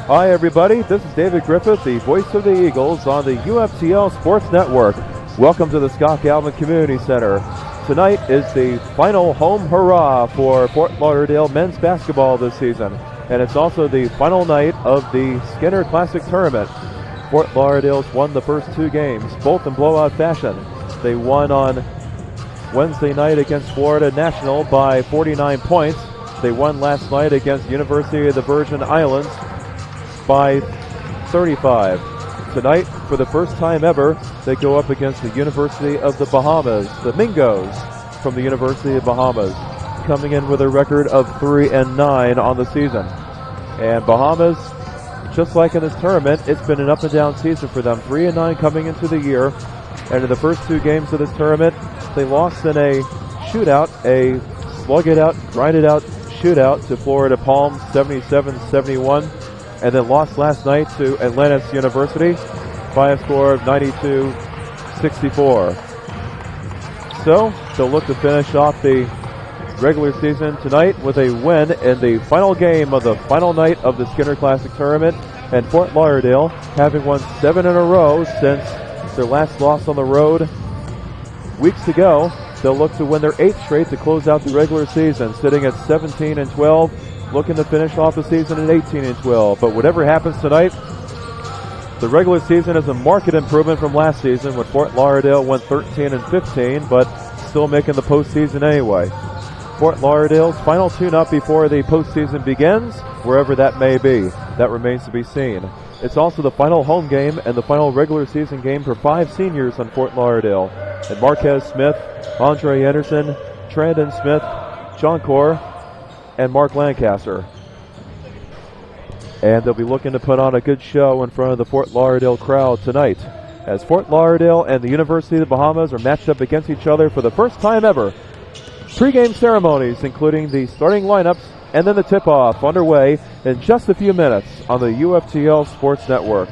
Hi everybody, this is David Griffith, the voice of the Eagles on the UFTL Sports Network. Welcome to the Scott Galvin Community Center. Tonight is the final home hurrah for Fort Lauderdale men's basketball this season, and it's also the final night of the Skinner Classic Tournament. Fort Lauderdale's won the first two games, both in blowout fashion. They won on Wednesday night against Florida National by 49 points. They won last night against University of the Virgin Islands by 35. Tonight, for the first time ever, they go up against the University of the Bahamas, the Mingos from the University of Bahamas, coming in with a record of 3-9 on the season. And Bahamas, just like in this tournament, it's been an up and down season for them. 3-9 coming into the year, and in the first two games of this tournament, they lost in a shootout, a slug it out, grind it out shootout to Florida Palm, 77-71. And then lost last night to Atlantis University by a score of 92-64. So they'll look to finish off the regular season tonight with a win in the final game of the final night of the Skinner Classic Tournament. And Fort Lauderdale, having won 7 in a row since their last loss on the road weeks ago, they'll look to win their 8th straight to close out the regular season, sitting at 17-12. Looking to finish off the season at 18-12. But whatever happens tonight, the regular season is a marked improvement from last season when Fort Lauderdale went 13-15, but still making the postseason anyway. Fort Lauderdale's final tune-up before the postseason begins, wherever that may be. That remains to be seen. It's also the final home game and the final regular season game for 5 seniors on Fort Lauderdale. And Marquez Smith, Andre Anderson, Trandon Smith, John Core, and Mark Lancaster. And they'll be looking to put on a good show in front of the Fort Lauderdale crowd tonight, as Fort Lauderdale and the University of the Bahamas are matched up against each other for the first time ever. Pre-game ceremonies, including the starting lineups and then the tip-off, underway in just a few minutes on the UFTL Sports Network.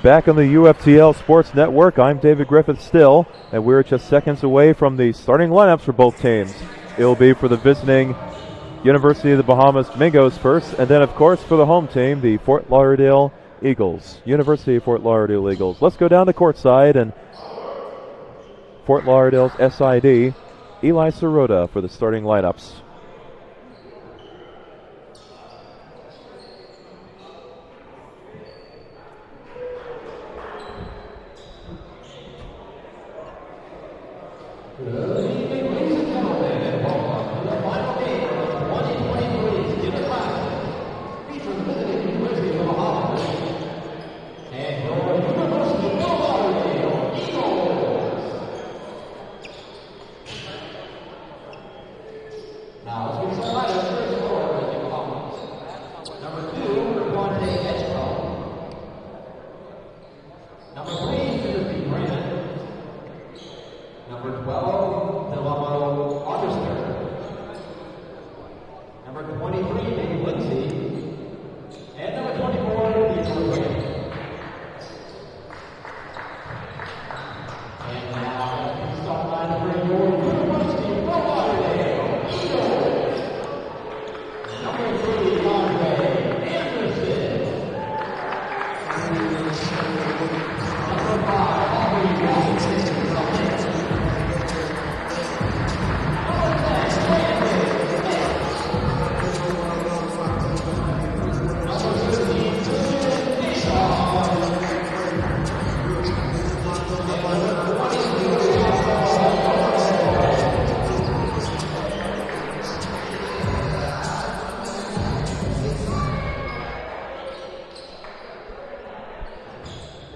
Back on the UFTL Sports Network, I'm David Griffith still, and we're just seconds away from the starting lineups for both teams. It will be for the visiting University of the Bahamas Mingos first, and then, of course, for the home team, the Fort Lauderdale Eagles. University of Fort Lauderdale Eagles. Let's go down to courtside, and Fort Lauderdale's SID, Eli Sirota for the starting lineups.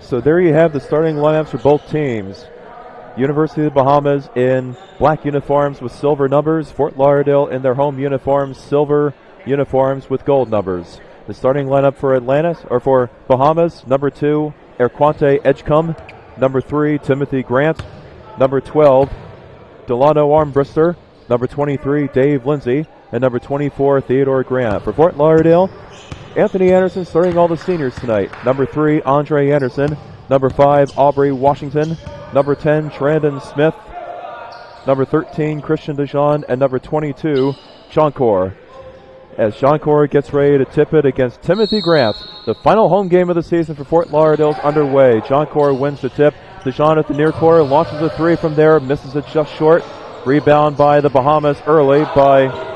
So there you have the starting lineups for both teams. University of the Bahamas in black uniforms with silver numbers. Fort Lauderdale in their home uniforms, silver uniforms with gold numbers. The starting lineup for for Bahamas: number 2, Erquante Edgecombe; number 3, Timothy Grant; number 12, Delano Armbrister; number 23, Dave Lindsay; and number 24, Theodore Grant. For Fort Lauderdale, Anthony Anderson starting all the seniors tonight. Number 3, Andre Anderson. Number 5, Aubrey Washington. Number 10, Trandon Smith. Number 13, Christian DeJean. And number 22, Shankor. As Shankor gets ready to tip it against Timothy Grant. The final home game of the season for Fort Lauderdale's underway. Shankor wins the tip. DeJean at the near corner launches a 3 from there. Misses it just short. Rebound by the Bahamas early by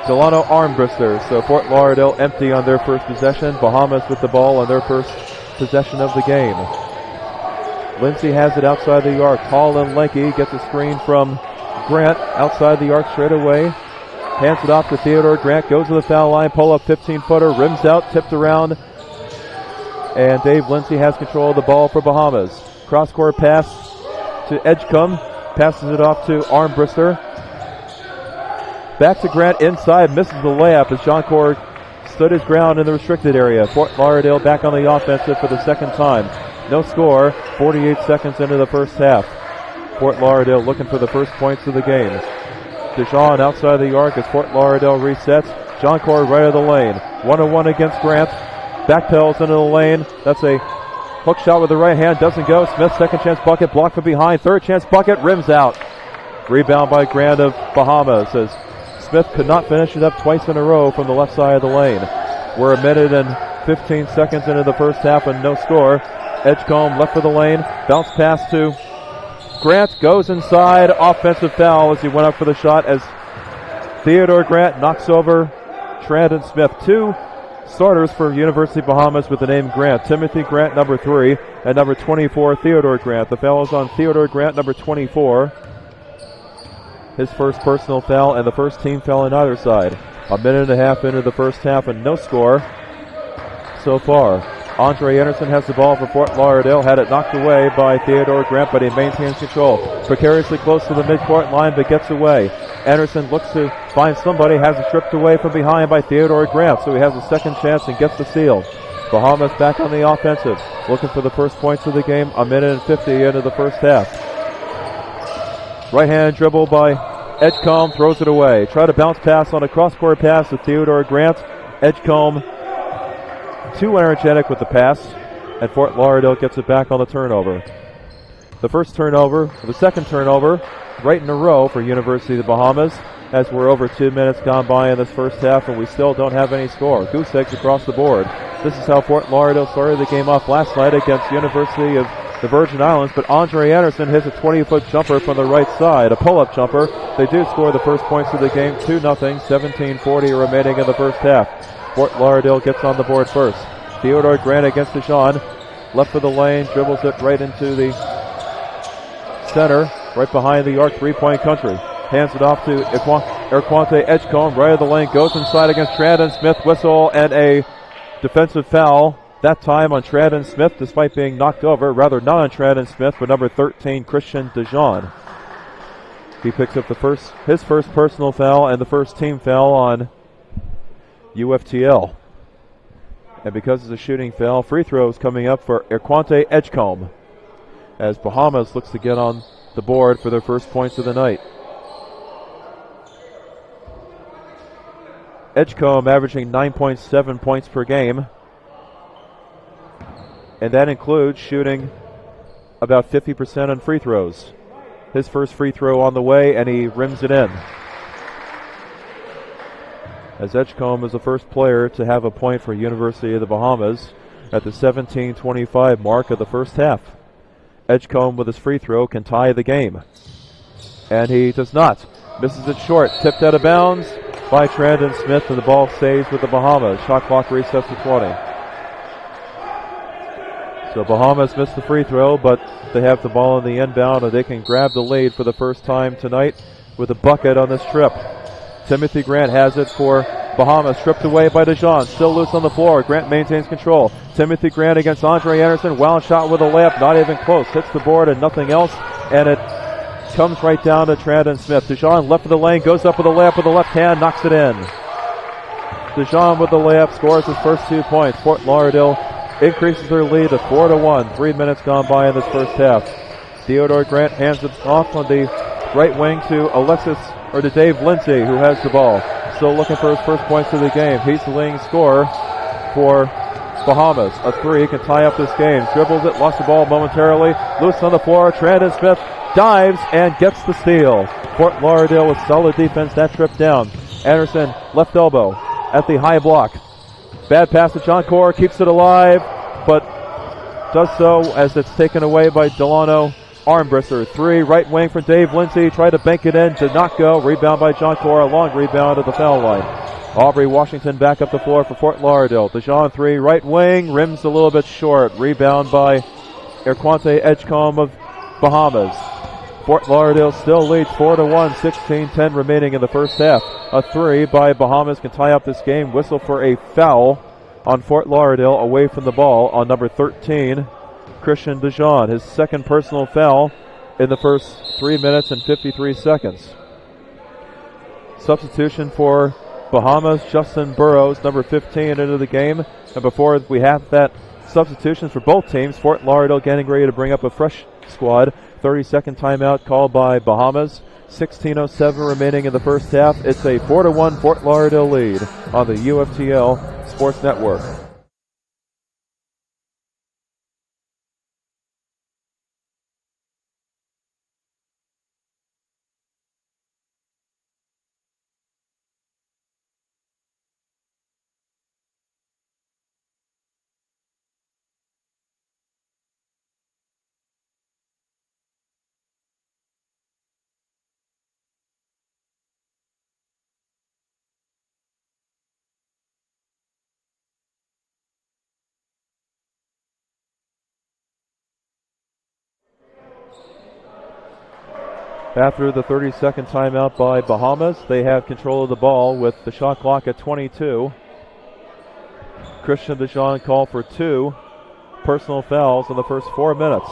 Delano Armbrister. So Fort Lauderdale empty on their first possession. Bahamas with the ball on their first possession of the game. Lindsay has it outside the arc. Tall and lanky. Gets a screen from Grant outside the arc straight away. Hands it off to Theodore Grant. Goes to the foul line. Pull up 15-footer. Rims out. Tipped around. And Dave Lindsay has control of the ball for Bahamas. Cross-court pass to Edgecombe. Passes it off to Armbrister. Back to Grant inside, misses the layup as Shankor stood his ground in the restricted area. Fort Lauderdale back on the offensive for the second time. No score, 48 seconds into the first half. Fort Lauderdale looking for the first points of the game. DeJean outside the arc as Fort Lauderdale resets. Shankor right of the lane. 1-on-1 against Grant. Backpedals into the lane. That's a hook shot with the right hand. Doesn't go. Smith, second chance bucket, blocked from behind. Third chance bucket, rims out. Rebound by Grant of Bahamas as Smith could not finish it up twice in a row from the left side of the lane. We're a minute and 15 seconds into the first half and no score. Edgecombe left of the lane. Bounce pass to Grant. Goes inside. Offensive foul as he went up for the shot as Theodore Grant knocks over Trandon Smith. 2 starters for University of Bahamas with the name Grant. Timothy Grant, number 3, and number 24, Theodore Grant. The foul is on Theodore Grant, number 24. His first personal foul and the first team foul on either side. A minute and a half into the first half and no score so far. Andre Anderson has the ball for Fort Lauderdale. Had it knocked away by Theodore Grant, but he maintains control. Precariously close to the midcourt line, but gets away. Anderson looks to find somebody, has it stripped away from behind by Theodore Grant, so he has a second chance and gets the steal. Bahamas back on the offensive, looking for the first points of the game. A minute and 50 into the first half. Right-hand dribble by Edgecombe, throws it away. Try to bounce pass on a cross-court pass to Theodore Grant. Edgecombe too energetic with the pass. and Fort Lauderdale gets it back on the turnover. The second turnover, right in a row for University of the Bahamas, as we're over 2 minutes gone by in this first half, and we still don't have any score. Goose eggs across the board. This is how Fort Lauderdale started the game off last night against University of the Virgin Islands, but Andre Anderson hits a 20-foot jumper from the right side, a pull-up jumper. They do score the first points of the game, 2-0, 17:40 remaining in the first half. Fort Lauderdale gets on the board first. Theodore Grant against DeJean, left of the lane, dribbles it right into the center, right behind the arc, three-point country. Hands it off to Erquante Edgecombe, right of the lane, goes inside against Trandon Smith, whistle, and a defensive foul. That time on Trandon Smith, despite being knocked over, rather not on Trandon Smith, but number 13, Christian DeJean. He picks up his first personal foul and the first team foul on UFTL. And because it's a shooting foul, free throws coming up for Erquante Edgecombe, as Bahamas looks to get on the board for their first points of the night. Edgecombe averaging 9.7 points per game, and that includes shooting about 50% on free throws. His first free throw on the way, and he rims it in, as Edgecombe is the first player to have a point for University of the Bahamas at the 17:25 mark of the first half. Edgecombe with his free throw can tie the game, and he does not. Misses it short, tipped out of bounds by Trandon Smith, and the ball stays with the Bahamas. Shot clock resets to 20. So Bahamas missed the free throw, but they have the ball in the inbound, and they can grab the lead for the first time tonight with a bucket on this trip. Timothy Grant has it for Bahamas, stripped away by DeJean, still loose on the floor. Grant maintains control. Timothy Grant against Andre Anderson, wound shot with a layup, not even close. Hits the board and nothing else, and it comes right down to Trandon Smith. DeJean left of the lane, goes up with a layup with the left hand, knocks it in. DeJean with the layup scores his first 2 points. Fort Lauderdale increases their lead to 4-1. 3 minutes gone by in this first half. Theodore Grant hands it off on the right wing to Dave Lindsay, who has the ball. Still looking for his first points of the game. He's the leading scorer for Bahamas. A three can tie up this game. Dribbles it, lost the ball momentarily. Loose on the floor. Trandon Smith dives and gets the steal. Fort Lauderdale with solid defense that trip down. Anderson, left elbow at the high block. Bad pass to John Core, keeps it alive, but does so as it's taken away by Delano Armbrisser. Three, right wing for Dave Lindsay. Tried to bank it in, did not go. Rebound by John Core, a long rebound at the foul line. Aubrey Washington back up the floor for Fort Lauderdale. DeJean three, right wing, rims a little bit short. Rebound by Erquante Edgecombe of Bahamas. Fort Lauderdale still leads 4-1, 16-10 remaining in the first half. A three by Bahamas can tie up this game. Whistle for a foul on Fort Lauderdale away from the ball on number 13, Christian DeJean. His second personal foul in the first 3 minutes and 53 seconds. Substitution for Bahamas, Justin Burrows, number 15, into the game. And before we have that substitutions for both teams, Fort Lauderdale getting ready to bring up a fresh squad. 30-second timeout called by Bahamas. 16:07 remaining in the first half. It's a 4-1 Fort Lauderdale lead on the UFTL Sports Network. After the 30-second timeout by Bahamas, they have control of the ball with the shot clock at 22. Christian DeJean called for 2 personal fouls in the first 4 minutes.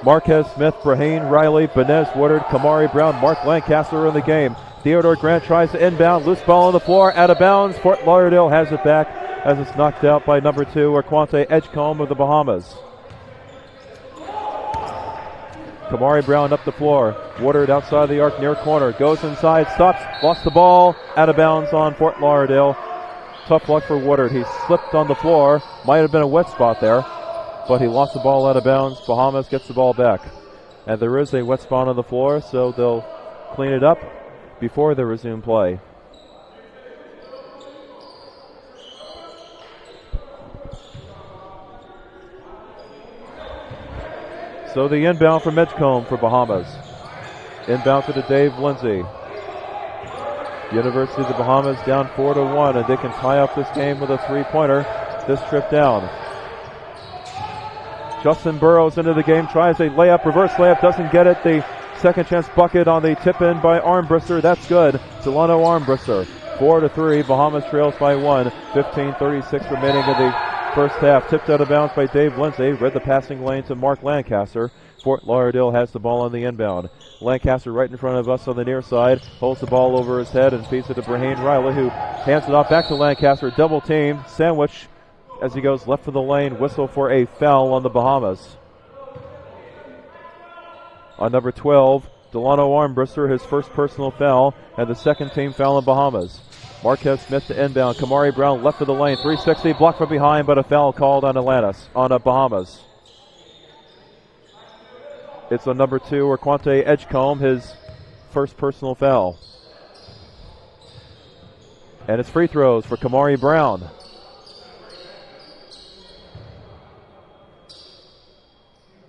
Marquez Smith, Braheen Riley, Benez Woodard, Kamari Brown, Mark Lancaster are in the game. Theodore Grant tries to inbound, loose ball on the floor, out of bounds. Fort Lauderdale has it back as it's knocked out by number 2, Erquante Edgecombe of the Bahamas. Kamari Brown up the floor. Woodard outside the arc near corner. Goes inside, stops, lost the ball, out of bounds on Fort Lauderdale. tough luck for Woodard. He slipped on the floor. Might have been a wet spot there, but he lost the ball out of bounds. Bahamas gets the ball back. And there is a wet spot on the floor, so they'll clean it up before they resume play. So the inbound from Edgecombe for Bahamas. Inbound to Dave Lindsay. University of the Bahamas down 4-1, and they can tie up this game with a three-pointer this trip down. Justin Burrows into the game, tries a layup, reverse layup, doesn't get it. The second chance bucket on the tip-in by Armbruster. That's good. Delano Armbruster. 4-3. Bahamas trails by 1. 15:36 remaining in the first half. Tipped out of bounds by Dave Lindsay. Read the passing lane to Mark Lancaster. Fort Lauderdale has the ball on the inbound. Lancaster right in front of us on the near side. Holds the ball over his head and feeds it to Braheen Riley, who hands it off back to Lancaster. Double team. Sandwich as he goes left of the lane. Whistle for a foul on the Bahamas. On number 12, Delano Armbruster, his first personal foul, and the second team foul on Bahamas. Marquez Smith to inbound. Kamari Brown left of the lane. 360, blocked from behind, but a foul called on Bahamas. It's on number 2, Raquante Edgecombe, his first personal foul. And it's free throws for Kamari Brown.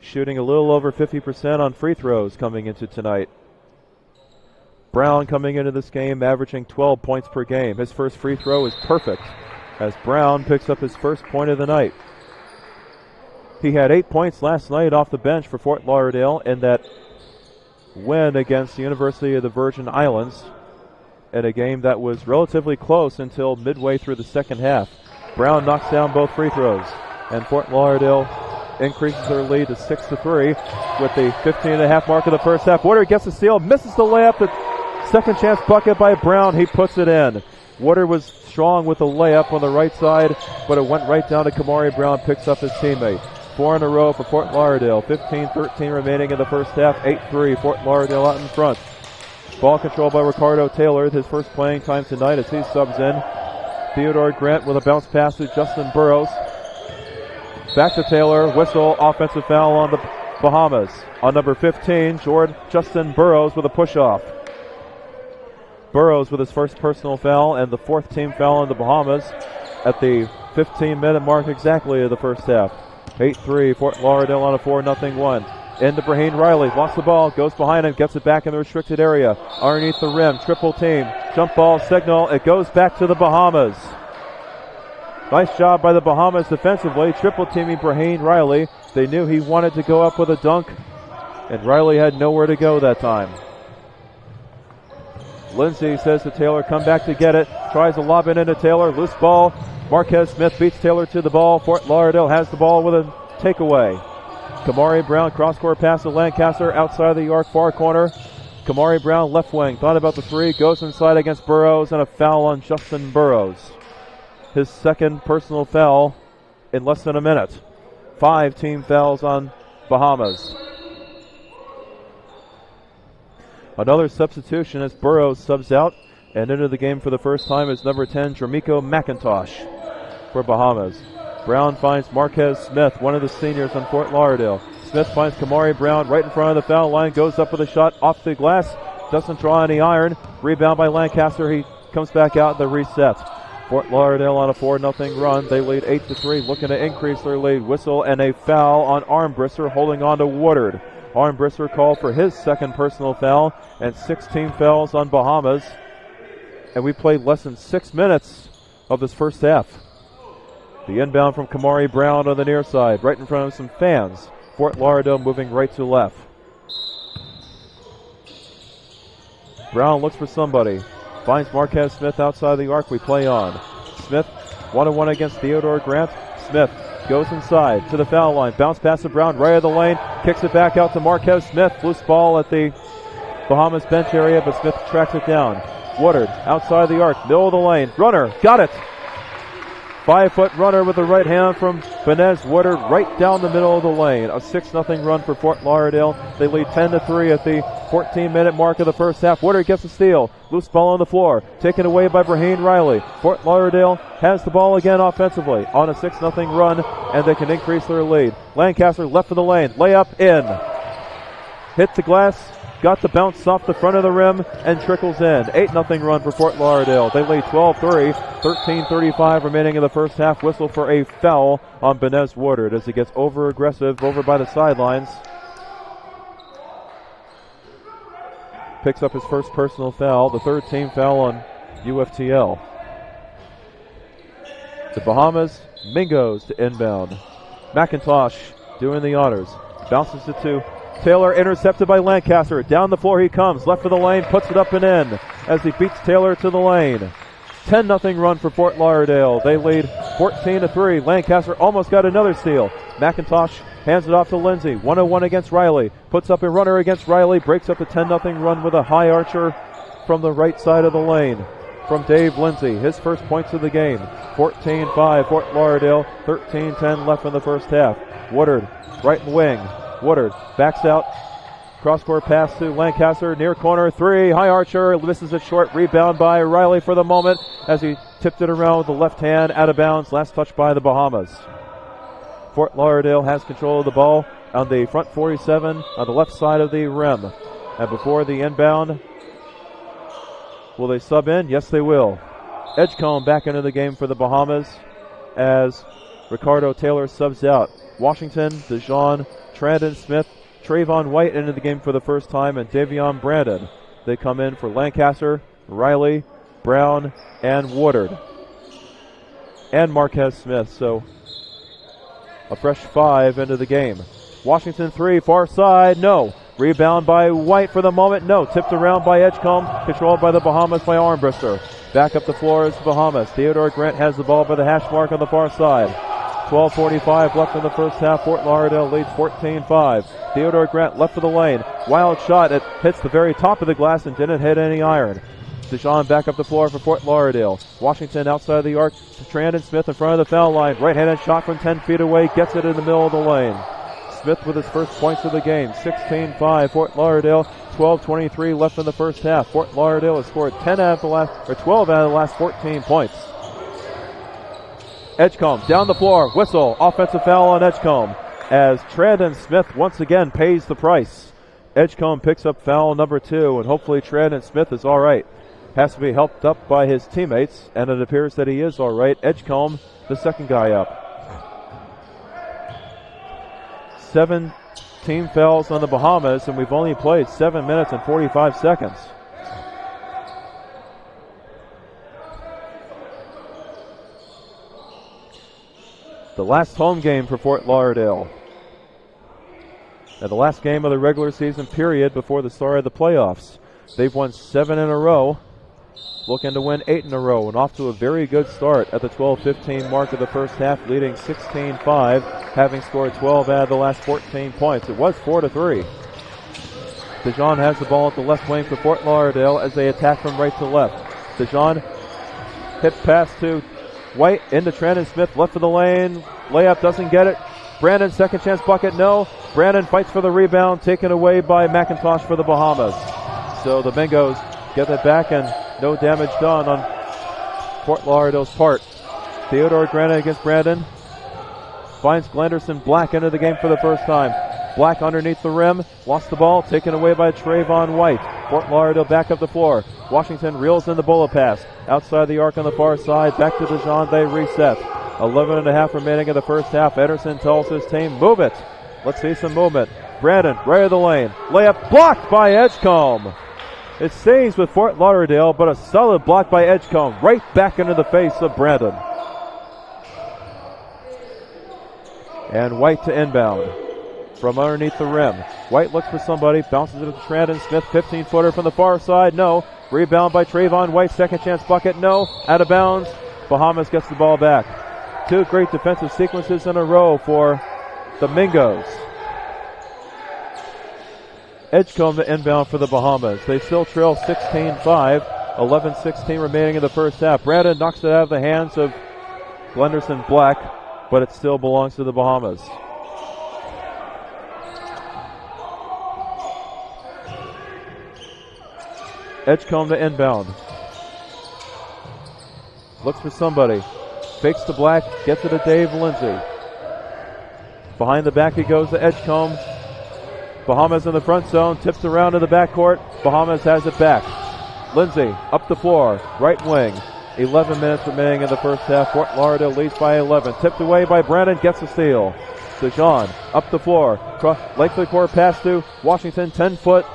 Shooting a little over 50% on free throws coming into tonight. Brown coming into this game averaging 12 points per game. His first free throw is perfect as Brown picks up his first point of the night. He had 8 points last night off the bench for Fort Lauderdale in that win against the University of the Virgin Islands in a game that was relatively close until midway through the second half. Brown knocks down both free throws, and Fort Lauderdale increases their lead to 6-3 with the 15.5 mark of the first half. Woodard gets the steal, misses the layup. The second chance bucket by Brown. He puts it in. Woodard was strong with the layup on the right side, but it went right down to Kamari Brown, picks up his teammate. 4 in a row for Fort Lauderdale. 15-13 remaining in the first half. 8-3. Fort Lauderdale out in front. Ball control by Ricardo Taylor. His first playing time tonight as he subs in. Theodore Grant with a bounce pass to Justin Burrows. Back to Taylor. Whistle. Offensive foul on the Bahamas. On number 15, Justin Burrows with a push-off. Burrows with his first personal foul and the fourth team foul on the Bahamas at the 15-minute mark exactly of the first half. 8-3, Fort Lauderdale on a 4-0 one. Into Braheen Riley, lost the ball, goes behind him, gets it back in the restricted area. Underneath the rim, triple team, jump ball signal, it goes back to the Bahamas. Nice job by the Bahamas defensively, triple teaming Braheen Riley. They knew he wanted to go up with a dunk, and Riley had nowhere to go that time. Lindsay says to Taylor, come back to get it, tries to lob it into Taylor, loose ball. Marquez Smith beats Taylor to the ball. Fort Lauderdale has the ball with a takeaway. Kamari Brown, cross-court pass to Lancaster, outside the arc, far corner. Kamari Brown, left wing, thought about the three, goes inside against Burrows, and a foul on Justin Burrows. His second personal foul in less than a minute. 5 team fouls on Bahamas. Another substitution as Burrows subs out, and into the game for the first time is number 10, Jermico McIntosh for Bahamas. Brown finds Marquez Smith, one of the seniors on Fort Lauderdale. Smith finds Kamari Brown right in front of the foul line, goes up with a shot off the glass, doesn't draw any iron. Rebound by Lancaster, he comes back out, the reset. Fort Lauderdale on a 4-0 run. They lead 8-3, looking to increase their lead. Whistle and a foul on Armbruster, holding on to Woodard. Armbruster called for his second personal foul, and 16 fouls on Bahamas. And we played less than 6 minutes of this first half. The inbound from Kamari Brown on the near side, right in front of some fans. Fort Lauderdale moving right to left. Brown looks for somebody. Finds Marquez Smith outside the arc. We play on. Smith, 1-on-1 against Theodore Grant. Smith goes inside to the foul line. Bounce pass to Brown, right of the lane. Kicks it back out to Marquez Smith. Loose ball at the Bahamas bench area, but Smith tracks it down. Woodard outside the arc, middle of the lane. Runner, got it. 5-foot runner with the right hand from Benez Woodard right down the middle of the lane. A 6-0 run for Fort Lauderdale. They lead 10-3 at the 14-minute mark of the first half. Woodard gets a steal. Loose ball on the floor. Taken away by Braheen Riley. Fort Lauderdale has the ball again offensively on a 6-0 run, and they can increase their lead. Lancaster left of the lane. Layup in. Hit the glass. Got the bounce off the front of the rim and trickles in. 8-0 run for Fort Lauderdale. They lead 12-3. 13:35 remaining in the first half. Whistle for a foul on Benez Woodard as he gets over-aggressive over by the sidelines. Picks up his first personal foul, the third team foul on UFTL. The Bahamas, Mingos to inbound. McIntosh doing the honors. Bounces it to Taylor, intercepted by Lancaster. Down the floor he comes, left of the lane, puts it up and in as he beats Taylor to the lane. 10-0 run for Fort Lauderdale. They lead 14-3. Lancaster almost got another steal. McIntosh hands it off to Lindsay. 1-on-1 against Riley. Puts up a runner against Riley. Breaks up the 10-0 run with a high archer from the right side of the lane from Dave Lindsay. His first points of the game. 14-5 Fort Lauderdale. 13-10 left in the first half. Woodard, right wing. Woodard backs out. Cross-court pass to Lancaster. Near corner three. High archer. Misses it short. Rebound by Riley for the moment as he tipped it around with the left hand out of bounds. Last touch by the Bahamas. Fort Lauderdale has control of the ball on the front 47 on the left side of the rim. And before the inbound, will they sub in? Yes, they will. Edgecombe back into the game for the Bahamas as Ricardo Taylor subs out. Washington, DeJean, Trandon Smith, Trayvon White into the game for the first time, and Davion Brandon. They come in for Lancaster, Riley, Brown, and Woodard. And Marquez Smith, so a fresh 5 into the game. Washington 3, far side, no. Rebound by White for the moment, no. Tipped around by Edgecombe, controlled by the Bahamas by Armbrister. Back up the floor is Bahamas. Theodore Grant has the ball by the hash mark on the far side. 12:45 left in the first half. Fort Lauderdale leads 14-5. Theodore Grant left of the lane. Wild shot. It hits the very top of the glass and didn't hit any iron. DeJean back up the floor for Fort Lauderdale. Washington outside of the arc. Trandon Smith in front of the foul line. Right-handed shot from 10 feet away. Gets it in the middle of the lane. Smith with his first points of the game. 16-5 Fort Lauderdale. 12:23 left in the first half. Fort Lauderdale has scored 12 out of the last 14 points. Edgecombe down the floor. Whistle. Offensive foul on Edgecombe as Trandon Smith once again pays the price. Edgecombe picks up foul number 2, and hopefully Trandon Smith is all right. Has to be helped up by his teammates, and it appears that he is all right. Edgecombe, the second guy up. 7 team fouls on the Bahamas, and we've only played 7 minutes and 45 seconds. The last home game for Fort Lauderdale. And the last game of the regular season period before the start of the playoffs. They've won 7 in a row, looking to win 8 in a row, and off to a very good start at the 12:15 mark of the first half, leading 16-5, having scored 12 out of the last 14 points. It was 4-3. DeJean has the ball at the left wing for Fort Lauderdale as they attack from right to left. DeJean hit pass to White into Trandon Smith, left of the lane. Layup doesn't get it. Brandon, second chance bucket, no. Brandon fights for the rebound, taken away by McIntosh for the Bahamas. So the Mingos get that back, and no damage done on Fort Lauderdale's part. Theodore Grant against Brandon. Finds Glenderson Black into the game for the first time. Black underneath the rim. Lost the ball. Taken away by Trayvon White. Fort Lauderdale back up the floor. Washington reels in the bullet pass. Outside the arc on the far side. Back to DeJean. They reset. 11.5 remaining in the first half. Ederson tells his team, move it. Let's see some movement. Brandon, right of the lane. Layup blocked by Edgecombe. It stays with Fort Lauderdale, but a solid block by Edgecombe. Right back into the face of Brandon. And White to inbound from underneath the rim. White looks for somebody, bounces it to Trandon Smith, 15-footer from the far side, no. Rebound by Trayvon White, second chance bucket, no. Out of bounds. Bahamas gets the ball back. 2 great defensive sequences in a row for the Mingos. Edgecombe to inbound for the Bahamas. They still trail 16-5, 11-16 remaining in the first half. Brandon knocks it out of the hands of Glenderson Black, but it still belongs to the Bahamas. Edgecombe to inbound. Looks for somebody. Fakes to Black. Gets it to Dave Lindsay. Behind the back he goes to Edgecombe. Bahamas in the front zone. Tips around to the backcourt. Bahamas has it back. Lindsay up the floor. Right wing. 11 minutes remaining in the first half. Fort Lauderdale leads by 11. Tipped away by Brandon. Gets the steal. DeJean up the floor. Length of the court pass to Washington. 10-foot.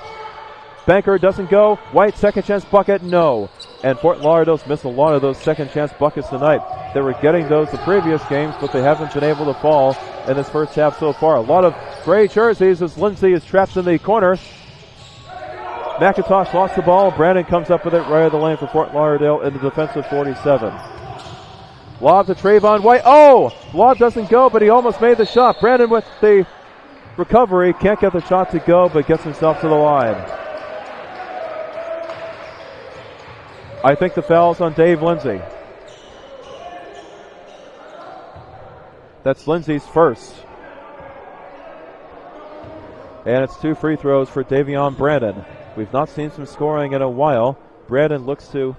Banker doesn't go. White second chance bucket. No. And Fort Lauderdale's missed a lot of those second chance buckets tonight. They were getting those the previous games, but they haven't been able to fall in this first half so far. A lot of gray jerseys as Lindsay is trapped in the corner. McIntosh lost the ball. Brandon comes up with it right of the lane for Fort Lauderdale in the defensive 47. Lob to Trayvon White. Oh! Lob doesn't go, but he almost made the shot. Brandon with the recovery. Can't get the shot to go, but gets himself to the line. I think the foul's on Dave Lindsay. That's Lindsay's first. And it's 2 free throws for Davion Brandon. We've not seen some scoring in a while. Brandon looks to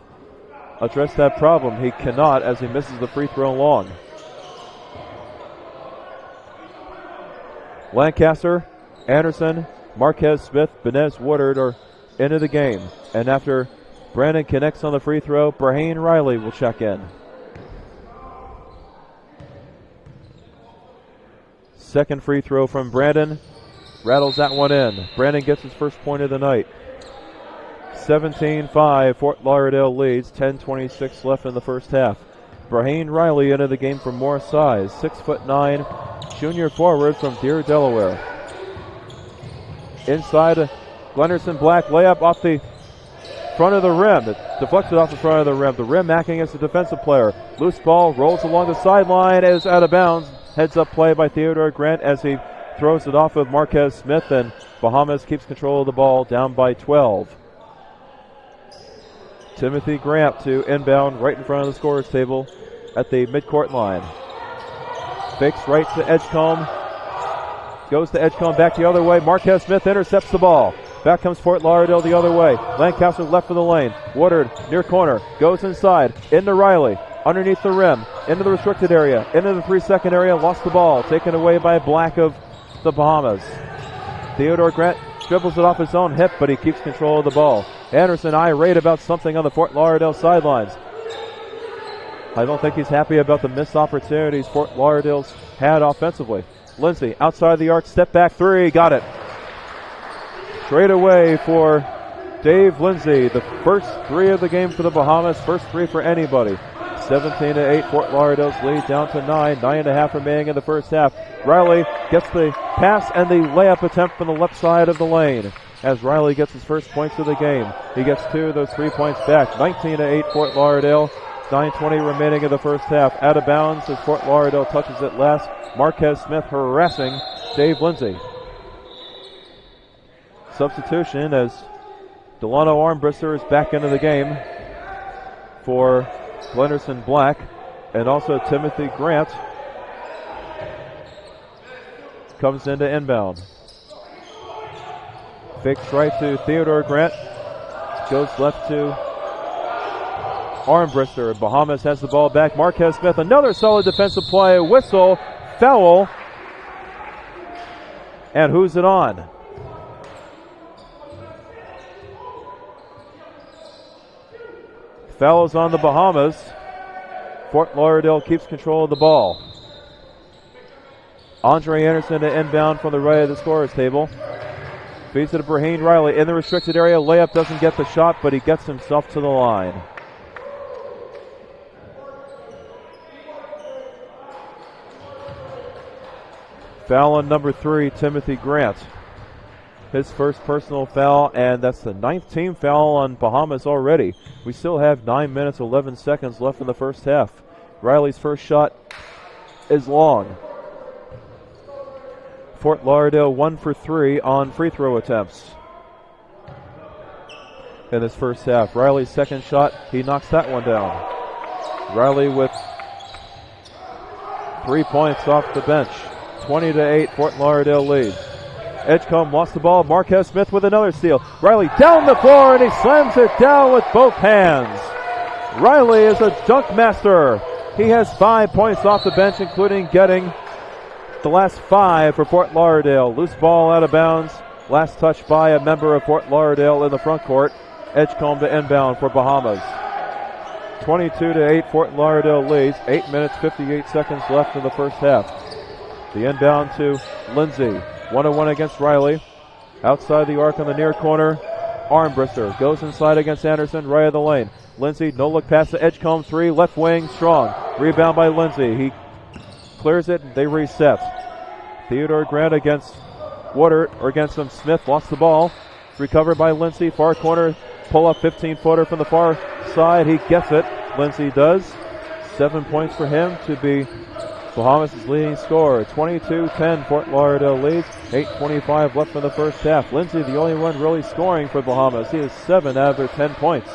address that problem. He cannot as he misses the free throw long. Lancaster, Anderson, Marquez Smith, Benez Woodard are into the game. And after Brandon connects on the free throw, Braheen Riley will check in. Second free throw from Brandon. Rattles that one in. Brandon gets his first point of the night. 17-5, Fort Lauderdale leads. 10:26 left in the first half. Braheen Riley into the game for more size. 6'9", junior forward from Deer, Delaware. Inside, Glenderson Black layup off the front of the rim. It deflected off the front of the rim. The rim acting against the defensive player. Loose ball rolls along the sideline. Is out of bounds. Heads up play by Theodore Grant as he throws it off of Marquez Smith, and Bahamas keeps control of the ball, down by 12. Timothy Grant to inbound right in front of the scorer's table at the midcourt line. Fakes right to Edgecombe. Goes to Edgecombe, back the other way. Marquez Smith intercepts the ball. Back comes Fort Lauderdale the other way. Lancaster left of the lane. Woodard near corner. Goes inside. Into Riley. Underneath the rim. Into the restricted area. Into the 3-second area. Lost the ball. Taken away by Black of the Bahamas. Theodore Grant dribbles it off his own hip, but he keeps control of the ball. Anderson irate about something on the Fort Lauderdale sidelines. I don't think he's happy about the missed opportunities Fort Lauderdale's had offensively. Lindsay outside the arc, step back three, got it. Straight away for Dave Lindsay, the first three of the game for the Bahamas, first three for anybody. 17-8, Fort Lauderdale's lead down to 9. 9.5 remaining in the first half. Riley gets the pass and the layup attempt from the left side of the lane. As Riley gets his first points of the game, he gets 2 of those 3 points back. 19-8, Fort Lauderdale. 9:20 remaining in the first half. Out of bounds as Fort Lauderdale touches it last. Marquez Smith harassing Dave Lindsay. Substitution as Delano Armbruster is back into the game for Glenderson Black, and also Timothy Grant comes into inbound. Fakes right to Theodore Grant. Goes left to Armbruster. Bahamas has the ball back. Marquez Smith, another solid defensive play. Whistle, foul. And who's it on? Foul is on the Bahamas. Fort Lauderdale keeps control of the ball. Andre Anderson to inbound from the right of the scorer's table. Feeds it to Braheen Riley in the restricted area. Layup doesn't get the shot, but he gets himself to the line. Foul on number 3, Timothy Grant. His first personal foul, and that's the 9th team foul on Bahamas already. We still have 9 minutes, 11 seconds left in the first half. Riley's first shot is long. Fort Lauderdale 1 for 3 on free throw attempts in this first half. Riley's second shot, he knocks that one down. Riley with 3 points off the bench. 20-8, Fort Lauderdale leads. Edgecombe lost the ball. Marquez Smith with another steal. Riley down the floor, and he slams it down with both hands. Riley is a dunk master. He has 5 points off the bench, including getting the last 5 for Fort Lauderdale. Loose ball out of bounds. Last touch by a member of Fort Lauderdale in the front court. Edgecombe to inbound for Bahamas. 22-8, Fort Lauderdale leads. 8 minutes, 58 seconds left in the first half. The inbound to Lindsay. 1-on-1 against Riley. Outside the arc on the near corner. Armbruster goes inside against Anderson, right of the lane. Lindsay, no look pass to Edgecombe, 3, left wing, strong. Rebound by Lindsay. He clears it, and they reset. Theodore Grant against Woodard, or against him. Smith lost the ball. Recovered by Lindsay, far corner. Pull up 15-footer from the far side. He gets it. Lindsay does. 7 points for him to be Bahamas' leading scorer. 22-10, Fort Lauderdale leads. 8:25 left in the first half. Lindsay, the only one really scoring for Bahamas. He has 7 out of their 10 points.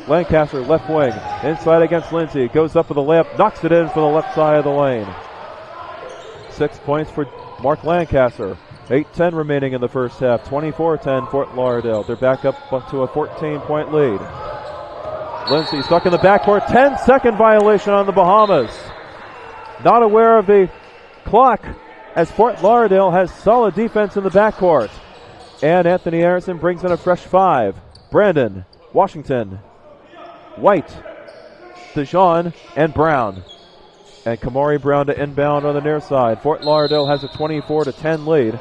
Lancaster, left wing, inside against Lindsay. Goes up with a layup, knocks it in for the left side of the lane. 6 points for Mark Lancaster. 8:10 remaining in the first half. 24-10, Fort Lauderdale. They're back up to a 14-point lead. Lindsay stuck in the backcourt. 10-second violation on the Bahamas. Not aware of the clock as Fort Lauderdale has solid defense in the backcourt. And Anthony Anderson brings in a fresh 5. Brandon, Washington, White, DeJean, and Brown. And Kamari Brown to inbound on the near side. Fort Lauderdale has a 24-10 lead.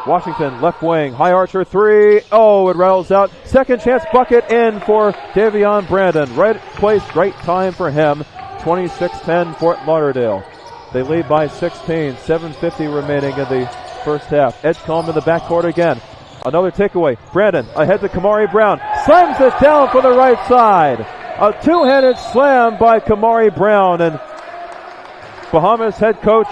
Washington, left wing, high archer 3. Oh, it rattles out. Second chance bucket in for Davion Brandon. Right place, right time for him. 26-10, Fort Lauderdale. They lead by 16. 7:50 remaining in the first half. Edgecombe in the backcourt again. Another takeaway. Brandon ahead to Kamari Brown. Slams it down for the right side. A two-handed slam by Kamari Brown. And Bahamas head coach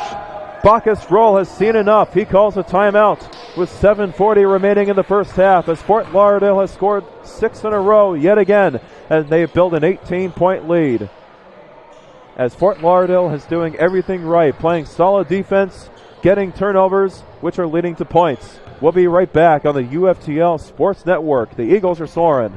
Bacchus Roll has seen enough. He calls a timeout with 7:40 remaining in the first half as Fort Lauderdale has scored 6 in a row yet again, and they've built an 18-point lead. As Fort Lauderdale is doing everything right, playing solid defense, getting turnovers, which are leading to points. We'll be right back on the UFTL Sports Network. The Eagles are soaring.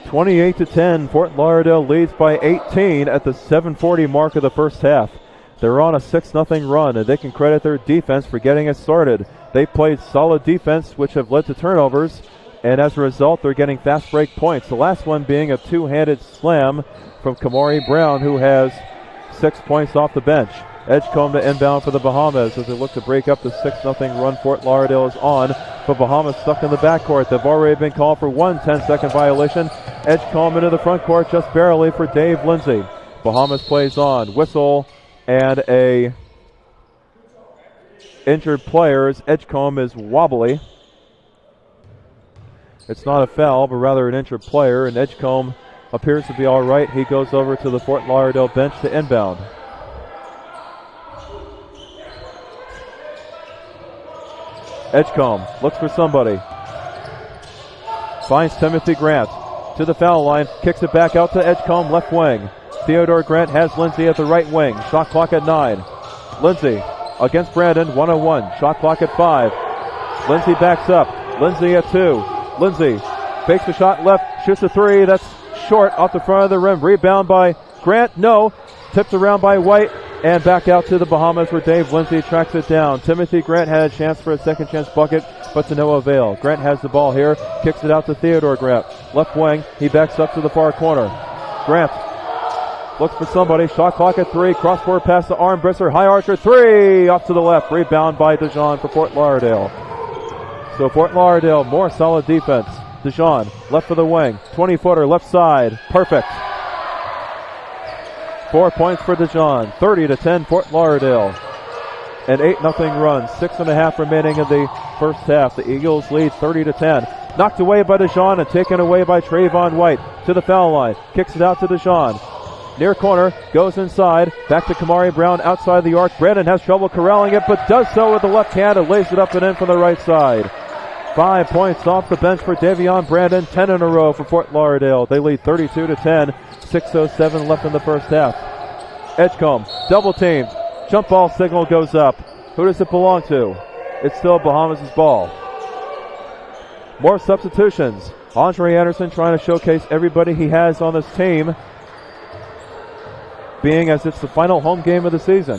(28-10), Fort Lauderdale leads by 18 at the 7:40 mark of the first half. They're on a 6-0 run, and they can credit their defense for getting it started. They played solid defense, which have led to turnovers, and as a result, they're getting fast break points. The last one being a two-handed slam from Kamari Brown, who has 6 points off the bench. Edgecombe to inbound for the Bahamas as they look to break up the 6-0 run Fort Lauderdale is on. But Bahamas stuck in the backcourt. They've already been called for one 10-second violation. Edgecombe into the front court just barely for Dave Lindsay. Bahamas plays on. Whistle and a injured player as Edgecombe is wobbly. It's not a foul, but rather an injured player, and Edgecombe appears to be all right. He goes over to the Fort Lauderdale bench to inbound. Edgecombe looks for somebody. Finds Timothy Grant to the foul line. Kicks it back out to Edgecombe, left wing. Theodore Grant has Lindsay at the right wing. Shot clock at 9. Lindsay against Brandon, 1-on-1. Shot clock at 5. Lindsay backs up. Lindsay at 2. Lindsay fakes the shot left, shoots a 3. That's short off the front of the rim. Rebound by Grant. No. Tipped around by White. And back out to the Bahamas where Dave Lindsay tracks it down. Timothy Grant had a chance for a second chance bucket, but to no avail. Grant has the ball here, kicks it out to Theodore Grant. Left wing, he backs up to the far corner. Grant looks for somebody. Shot clock at 3. Cross-court pass to Armbruster. High archer 3. Off to the left. Rebound by DeJean for Fort Lauderdale. So Fort Lauderdale, more solid defense. DeJean, left for the wing. 20-footer, left side. Perfect. 4 points for DeJean. 30-10 Fort Lauderdale. An 8-0 run. 6.5 remaining in the first half. The Eagles lead 30-10. Knocked away by DeJean and taken away by Trayvon White. To the foul line. Kicks it out to DeJean. Near corner, goes inside. Back to Kamari Brown outside the arc. Brandon has trouble corralling it, but does so with the left hand and lays it up and in from the right side. 5 points off the bench for Davion Brandon. 10 in a row for Fort Lauderdale. They lead 32-10. 6:07 left in the first half. Edgecombe, double teamed. Jump ball signal goes up. Who does it belong to? It's still Bahamas' ball. More substitutions. Andre Anderson trying to showcase everybody he has on this team, being as it's the final home game of the season.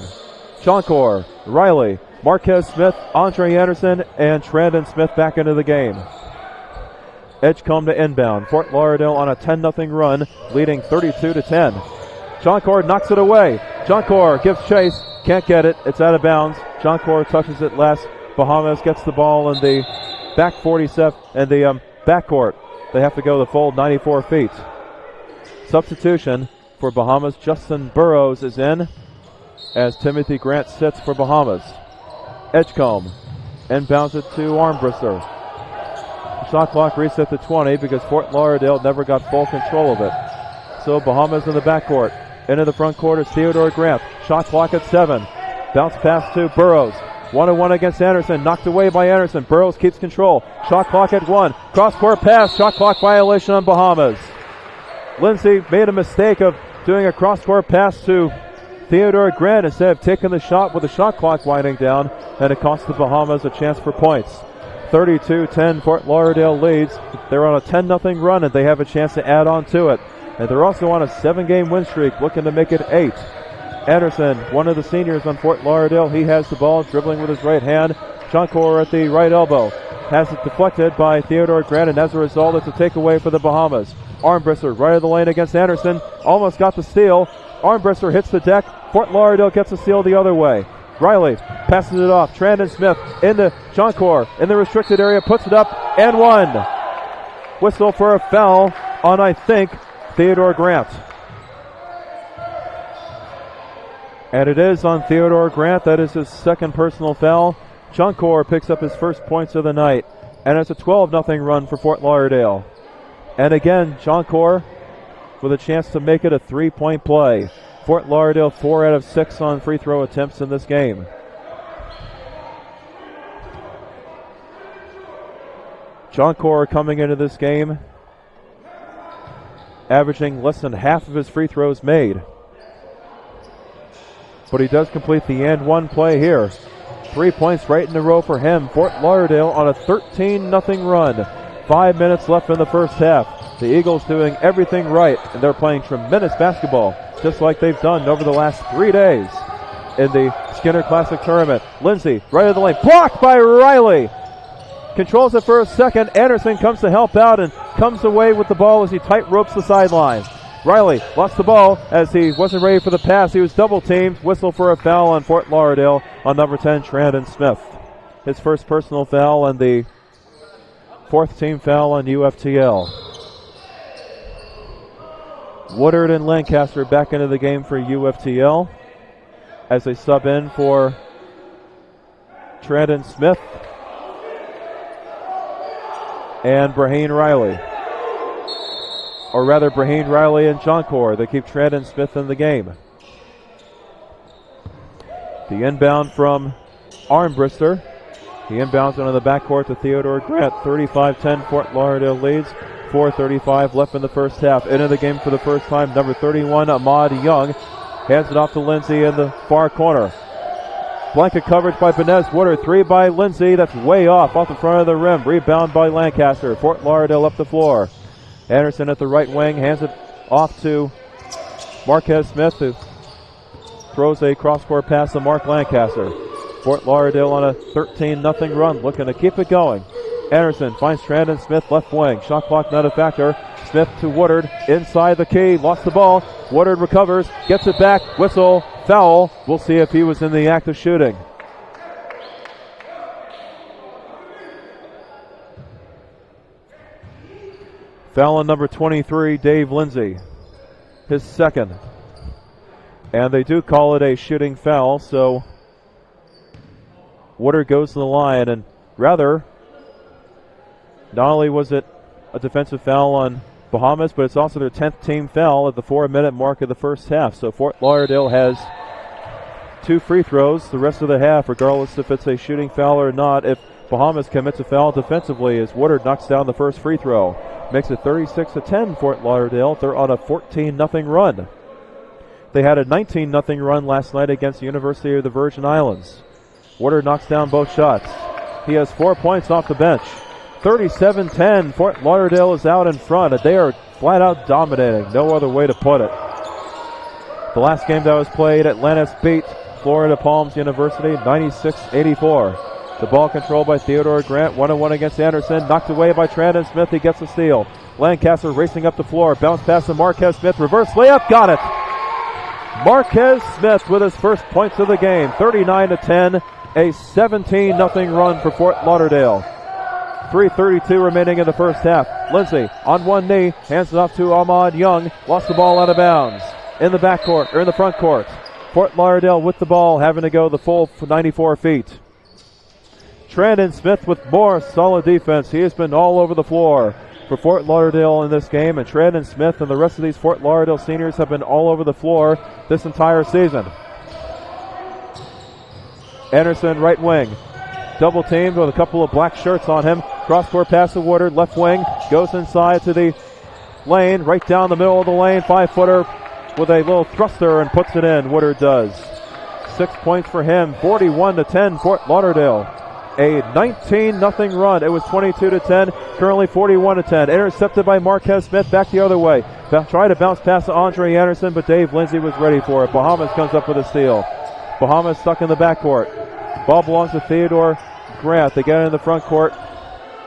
Shankor, Riley, Marquez Smith, Andre Anderson, and Trandon Smith back into the game. Edgecombe to inbound. Fort Lauderdale on a 10-0 run, leading 32-10. Shankor knocks it away. Shankor gives chase, can't get it. It's out of bounds. Shankor touches it last. Bahamas gets the ball in the back 47 and the backcourt. They have to go the full 94 feet. Substitution for Bahamas. Justin Burrows is in as Timothy Grant sits for Bahamas. Edgecombe inbounds it to Armbruster. Shot clock reset to 20 because Fort Lauderdale never got full control of it. So Bahamas in the backcourt. Into the front court is Theodore Grant. Shot clock at 7. Bounce pass to Burrows. 1-1 against Anderson. Knocked away by Anderson. Burrows keeps control. Shot clock at 1. Cross-court pass. Shot clock violation on Bahamas. Lindsay made a mistake of doing a cross-court pass to Theodore Grant instead of taking the shot with the shot clock winding down, and it cost the Bahamas a chance for points. 32-10 Fort Lauderdale leads. They're on a 10-0 run, and they have a chance to add on to it. And they're also on a 7-game win streak, looking to make it 8. Anderson, one of the seniors on Fort Lauderdale, he has the ball, dribbling with his right hand. Shankor at the right elbow. Has it deflected by Theodore Grant, and as a result, it's a takeaway for the Bahamas. Armbruster right of the lane against Anderson. Almost got the steal. Armbruster hits the deck. Fort Lauderdale gets the steal the other way. Riley passes it off. Trandon Smith into Shankor in the restricted area, puts it up and one. Whistle for a foul on, I think, Theodore Grant. And it is on Theodore Grant. That is his second personal foul. Shankor picks up his first points of the night. And it's a 12-0 run for Fort Lauderdale. And again, Shankor with a chance to make it a 3-point play. Fort Lauderdale 4 out of 6 on free throw attempts in this game. Shankor coming into this game averaging less than half of his free throws made. But he does complete the and one play here. 3 points right in a row for him. Fort Lauderdale on a 13-0 run. 5 minutes left in the first half. The Eagles doing everything right, and they're playing tremendous basketball, just like they've done over the last 3 days in the Skinner Classic Tournament. Lindsay, right of the lane, blocked by Riley. Controls it for a second. Anderson comes to help out and comes away with the ball as he tight ropes the sideline. Riley lost the ball as he wasn't ready for the pass. He was double teamed. Whistle for a foul on Fort Lauderdale on number 10, Trandon Smith. His first personal foul and the fourth team foul on UFTL. Woodard and Lancaster back into the game for UFTL as they sub in for Trandon Smith and Braheen Riley. Or rather, Braheen Riley and Shankor. They keep Trandon Smith in the game. The inbound from Armbruster. He inbounds into the backcourt to Theodore Grant. 35-10 Fort Lauderdale leads. 4:35 left in the first half. Into the game for the first time, number 31, Ahmad Young. Hands it off to Lindsay in the far corner. Blanket coverage by Benez Woodard. 3 by Lindsay. That's way off the front of the rim. Rebound by Lancaster. Fort Lauderdale up the floor. Anderson at the right wing. Hands it off to Marquez Smith, who throws a cross-court pass to Mark Lancaster. Fort Lauderdale on a 13-0 run, looking to keep it going. Anderson finds Trandon Smith left wing. Shot clock not a factor. Smith to Woodard, inside the key, lost the ball. Woodard recovers, gets it back, whistle, foul. We'll see if he was in the act of shooting. Foul on number 23, Dave Lindsay, his second. And they do call it a shooting foul, so Woodard goes to the line, and rather, not only was it a defensive foul on Bahamas, but it's also their 10th team foul at the 4-minute mark of the first half. So Fort Lauderdale has 2 free throws the rest of the half, regardless if it's a shooting foul or not. If Bahamas commits a foul defensively, as Woodard knocks down the first free throw. Makes it 36-10 Fort Lauderdale. They're on a 14-0 run. They had a 19-0 run last night against the University of the Virgin Islands. Woodard knocks down both shots. He has 4 points off the bench. 37-10. Fort Lauderdale is out in front, and they are flat out dominating. No other way to put it. The last game that was played, Atlantis beat Florida Palms University 96-84. The ball controlled by Theodore Grant. 1-1 against Anderson. Knocked away by Trandon Smith. He gets a steal. Lancaster racing up the floor. Bounce pass to Marquez Smith. Reverse layup. Got it. Marquez Smith with his first points of the game. 39-10. A 17-0 run for Fort Lauderdale. 3:32 remaining in the first half. Lindsay on one knee. Hands it off to Ahmad Young. Lost the ball out of bounds. In the backcourt, or in the front court. Fort Lauderdale with the ball, having to go the full 94 feet. Trandon Smith with more solid defense. He has been all over the floor for Fort Lauderdale in this game, and Trandon Smith and the rest of these Fort Lauderdale seniors have been all over the floor this entire season. Anderson, right wing. Double teamed with a couple of black shirts on him. Cross-court pass to Woodard, left wing. Goes inside to the lane, right down the middle of the lane. 5-footer with a little thruster and puts it in. Woodard does. 6 points for him. 41-10 Fort Lauderdale. A 19-0 run. It was 22-10, currently 41-10. Intercepted by Marquez Smith, back the other way. Tried to bounce pass to Andre Anderson, but Dave Lindsay was ready for it. Bahamas comes up with a steal. Bahamas stuck in the backcourt. Ball belongs to Theodore Grant. They get it in the front court.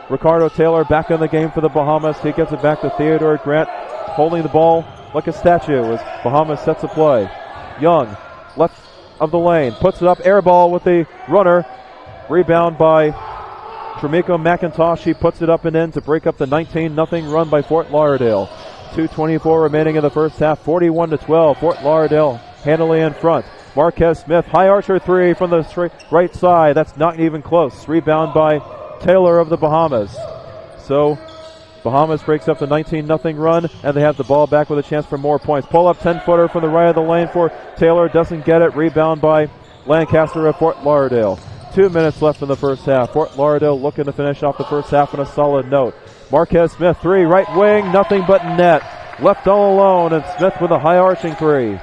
Ricardo Taylor back in the game for the Bahamas. He gets it back to Theodore Grant, holding the ball like a statue as Bahamas sets a play. Young, left of the lane, puts it up, air ball with the runner. Rebound by Tramico McIntosh. He puts it up and in to break up the 19-0 run by Fort Lauderdale. 2:24 remaining in the first half. 41-12. Fort Lauderdale handily in front. Marquez Smith, high archer three from the right side. That's not even close. Rebound by Taylor of the Bahamas. So Bahamas breaks up the 19-0 run, and they have the ball back with a chance for more points. Pull up 10-footer from the right of the lane for Taylor. Doesn't get it. Rebound by Lancaster of Fort Lauderdale. 2 minutes left in the first half. Fort Lauderdale looking to finish off the first half on a solid note. Marquez Smith, three, right wing, nothing but net. Left all alone, and Smith with a high arching three.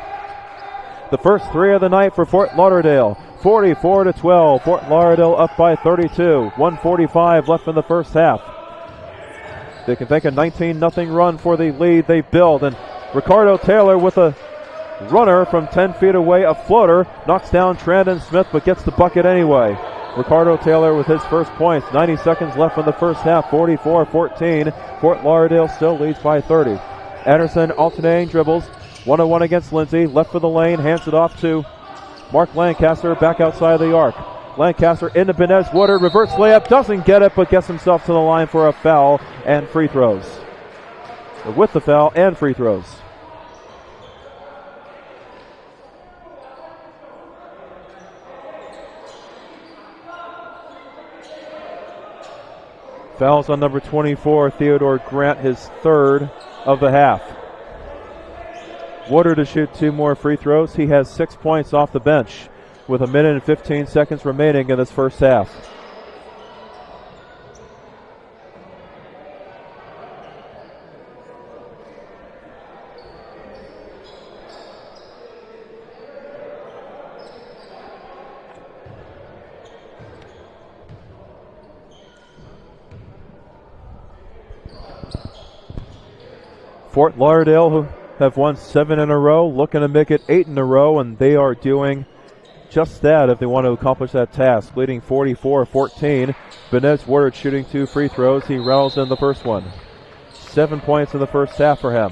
The first three of the night for Fort Lauderdale. 44-12. Fort Lauderdale up by 32. 1:45 left in the first half. They can take a 19-0 run for the lead they build, and Ricardo Taylor with a runner from 10 feet away, a floater, knocks down Trandon Smith but gets the bucket anyway. Ricardo Taylor with his first points. 90 seconds left in the first half. 44-14. Fort Lauderdale still leads by 30. Anderson alternating dribbles. 1-on-1 against Lindsay. Left of the lane. Hands it off to Mark Lancaster back outside the arc. Lancaster into Benez Woodard. Reverse layup. Doesn't get it but gets himself to the line for a foul and free throws. With the foul and free throws. Fouls on number 24, Theodore Grant, his third of the half. Woodard to shoot two more free throws. He has 6 points off the bench with a minute and 15 seconds remaining in this first half. Fort Lauderdale, who have won 7 in a row, looking to make it 8 in a row, and they are doing just that if they want to accomplish that task. Leading 44-14. Benez Woodard shooting two free throws. He rattles in the first one. 7 points in the first half for him.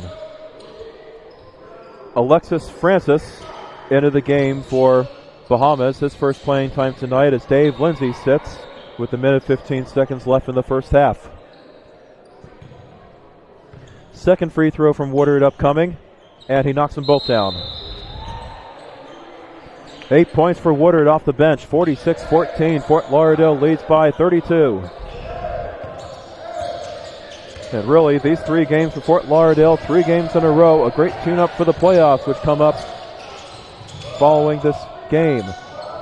Alexis Francis into the game for Bahamas. His first playing time tonight as Dave Lindsay sits with a minute 15 seconds left in the first half. Second free throw from Woodard upcoming, and he knocks them both down. 8 points for Woodard off the bench, 46-14. Fort Lauderdale leads by 32. And really, these 3 games for Fort Lauderdale, 3 games in a row, a great tune-up for the playoffs, which come up following this game.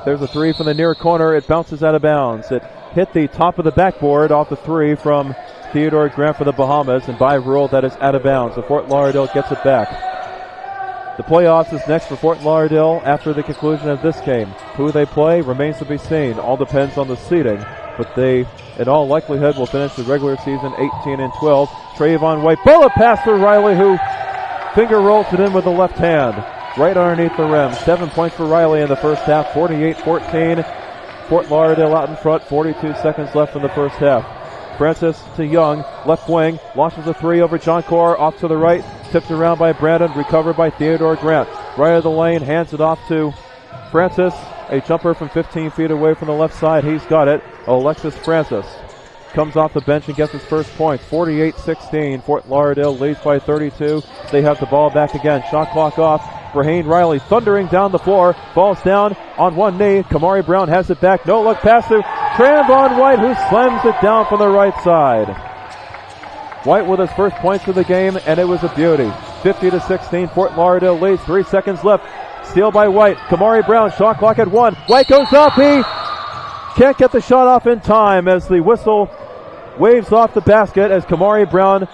There's a 3 from the near corner. It bounces out of bounds. It hit the top of the backboard off the 3 from Theodore Grant for the Bahamas, and by rule, that is out of bounds. So Fort Lauderdale gets it back. The playoffs is next for Fort Lauderdale after the conclusion of this game. Who they play remains to be seen. All depends on the seeding, but they, in all likelihood, will finish the regular season 18-12. Trayvon White, bullet pass for Riley, who finger rolls it in with the left hand, right underneath the rim. 7 points for Riley in the first half, 48-14. Fort Lauderdale out in front, 42 seconds left in the first half. Francis to Young, left wing, launches a 3 over John Core, off to the right, tipped around by Brandon, recovered by Theodore Grant. Right of the lane, hands it off to Francis, a jumper from 15 feet away from the left side. He's got it. Alexis Francis comes off the bench and gets his first point. 48-16. Fort Lauderdale leads by 32. They have the ball back again. Shot clock off. Raheem Riley thundering down the floor. Falls down on one knee. Kamari Brown has it back. No look pass to Trayvon White, who slams it down from the right side. White with his first points of the game, and it was a beauty. 50-16. Fort Lauderdale leads. 3 seconds left. Steal by White. Kamari Brown, shot clock at 1. White goes up. He can't get the shot off in time as the whistle waves off the basket as Kamari Brown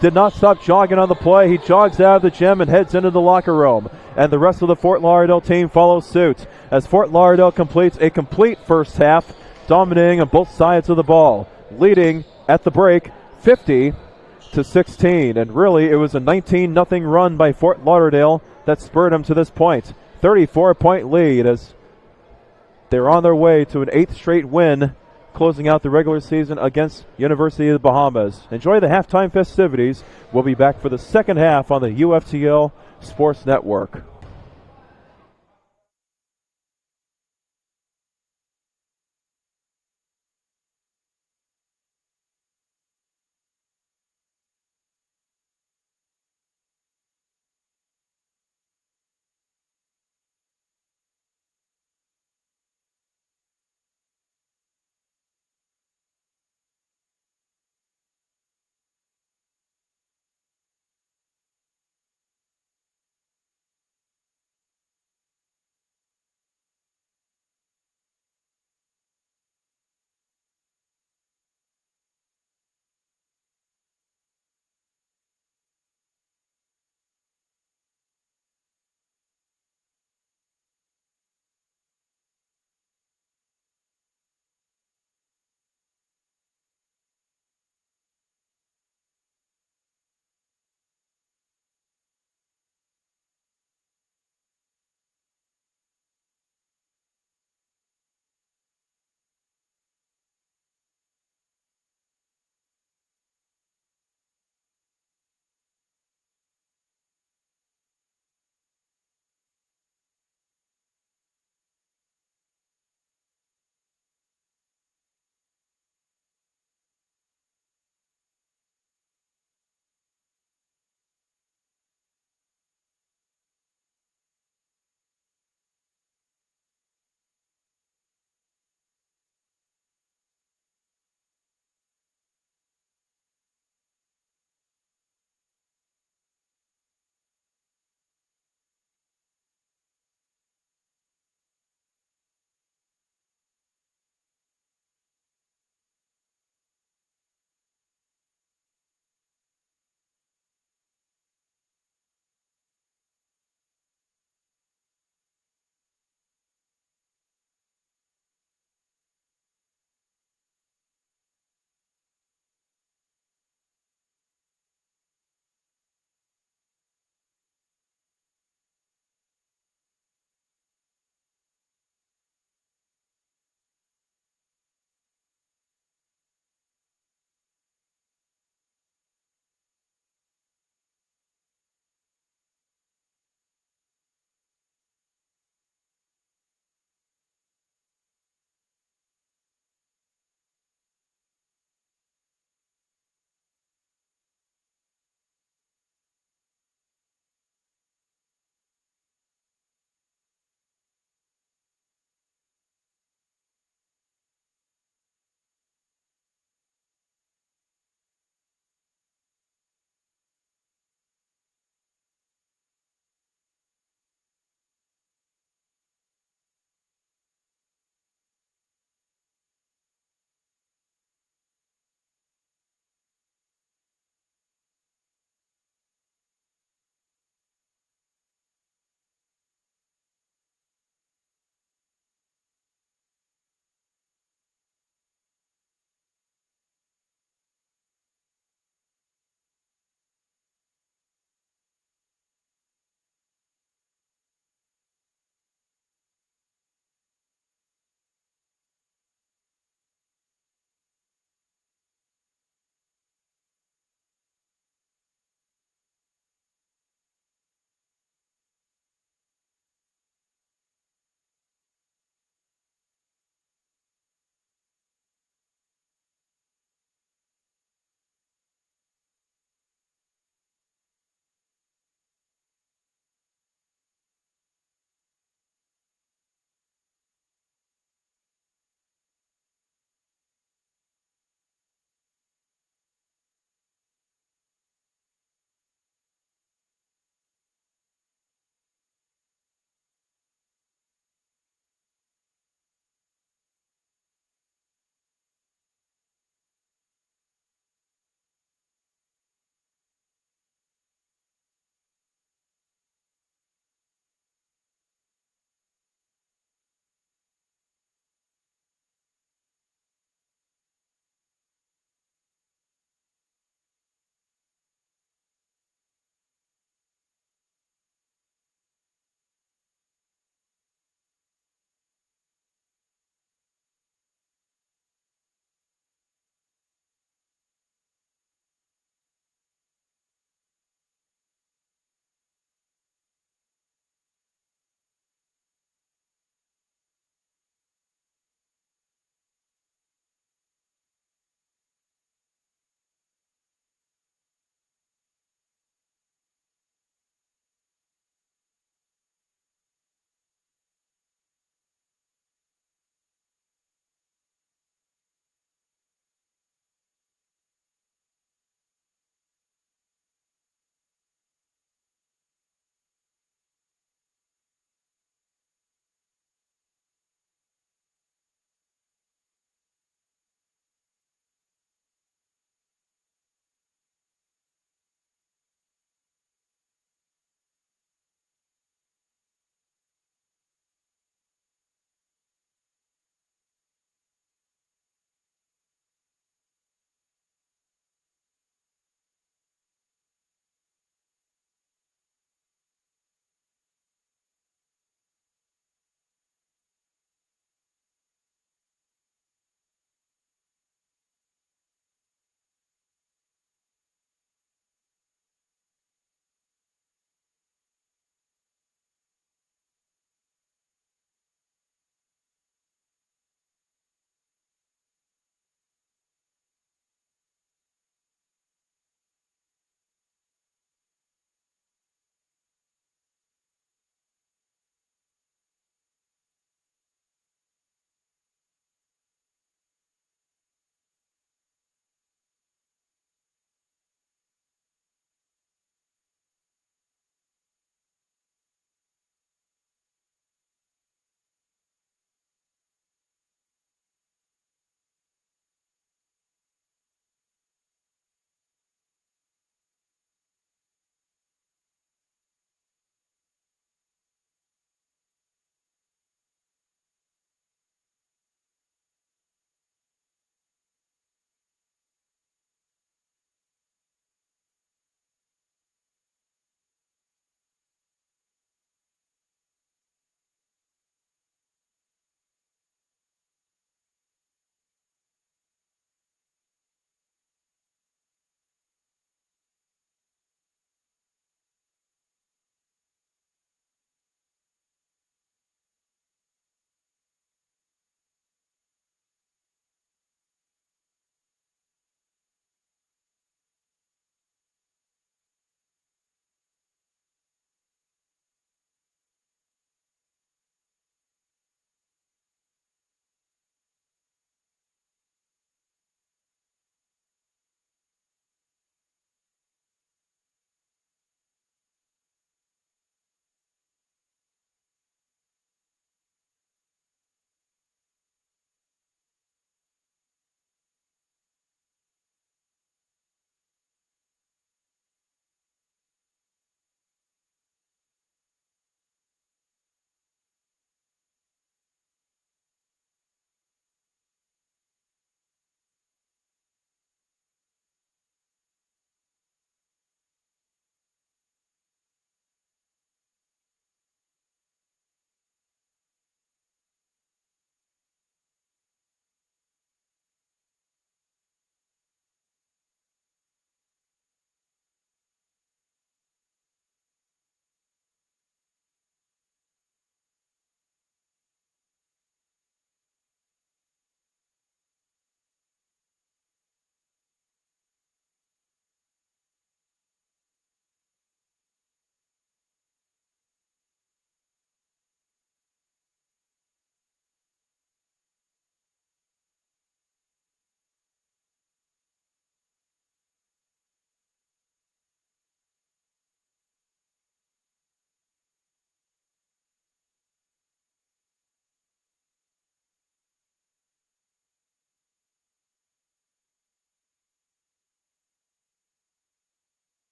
did not stop jogging on the play. He jogs out of the gym and heads into the locker room. And the rest of the Fort Lauderdale team follows suit as Fort Lauderdale completes a complete first half, dominating on both sides of the ball, leading at the break 50-16. And really, it was a 19-0 run by Fort Lauderdale that spurred them to this point. 34-point lead as they're on their way to an 8th straight win, closing out the regular season against University of the Bahamas. Enjoy the halftime festivities. We'll be back for the second half on the UFTL Sports Network.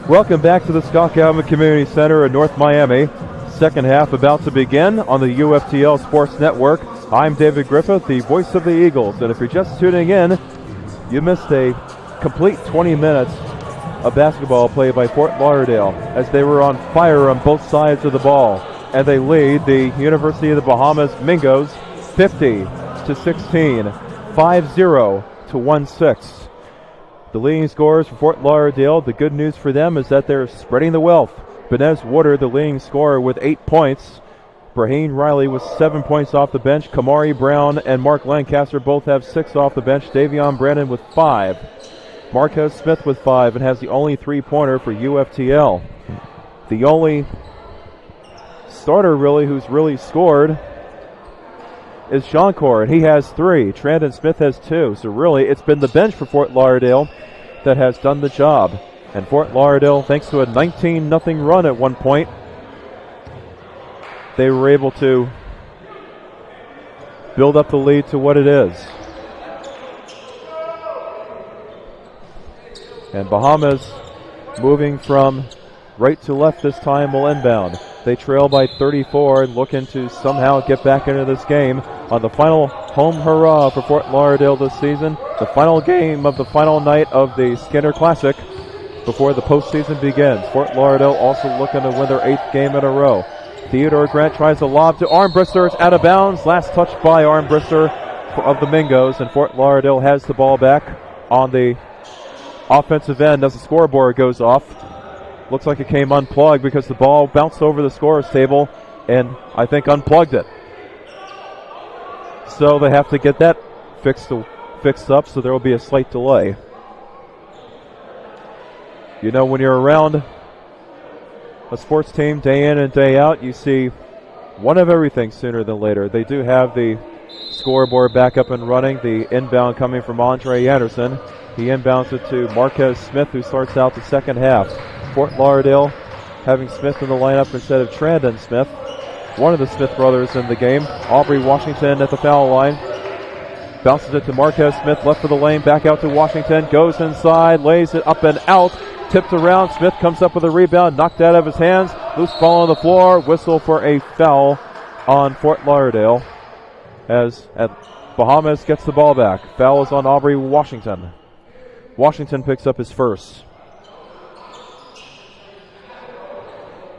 Welcome back to the Scott Galvin Community Center in North Miami. Second half about to begin on the UFTL Sports Network. I'm David Griffith, the voice of the Eagles. And if you're just tuning in, you missed a complete 20 minutes of basketball played by Fort Lauderdale as they were on fire on both sides of the ball. And they lead the University of the Bahamas Mingos 50-16, 5-0-1-6. The leading scorers for Fort Lauderdale, the good news for them is that they're spreading the wealth. Benez Woodard, the leading scorer, with 8 points. Braheen Riley with 7 points off the bench. Kamari Brown and Mark Lancaster both have 6 off the bench. Davion Brandon with 5. Marquez Smith with 5 and has the only 3-pointer for UFTL. The only starter really who's really scored is Shankor, and he has 3. Trandon Smith has 2. So really, it's been the bench for Fort Lauderdale that has done the job. And Fort Lauderdale, thanks to a 19-0 run at one point, they were able to build up the lead to what it is. And Bahamas, moving from right to left this time, will inbound. They trail by 34 and looking to somehow get back into this game on the final home hurrah for Fort Lauderdale this season. The final game of the final night of the Skinner Classic before the postseason begins. Fort Lauderdale also looking to win their 8th game in a row. Theodore Grant tries to lob to Armbrister. It's out of bounds. Last touch by Armbrister of the Mingos, and Fort Lauderdale has the ball back on the offensive end as the scoreboard goes off. Looks like it came unplugged because the ball bounced over the scorer's table and I think unplugged it. So they have to get that fixed up, so there will be a slight delay. You know, when you're around a sports team day in and day out, you see one of everything sooner than later. They do have the scoreboard back up and running. The inbound coming from Andre Anderson. He inbounds it to Marquez Smith, who starts out the second half. Fort Lauderdale having Smith in the lineup instead of Trandon Smith, one of the Smith brothers in the game. Aubrey Washington at the foul line. Bounces it to Marquez Smith, left for the lane, back out to Washington, goes inside, lays it up and out, tipped around. Smith comes up with a rebound, knocked out of his hands, loose ball on the floor, whistle for a foul on Fort Lauderdale as Bahamas gets the ball back. Foul is on Aubrey Washington. Washington picks up his first.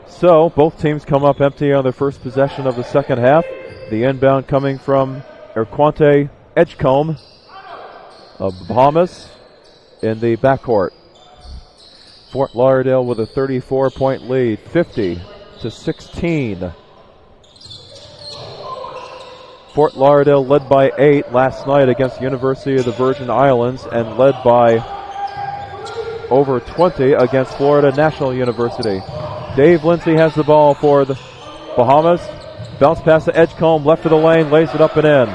So both teams come up empty on their first possession of the second half. The inbound coming from Erquante Edgecombe of the Bahamas in the backcourt. Fort Lauderdale with a 34-point lead, 50-16. Fort Lauderdale led by 8 last night against University of the Virgin Islands and led by over 20 against Florida National University. Dave Lindsay has the ball for the Bahamas. Bounce pass to Edgecombe, left of the lane, lays it up and in.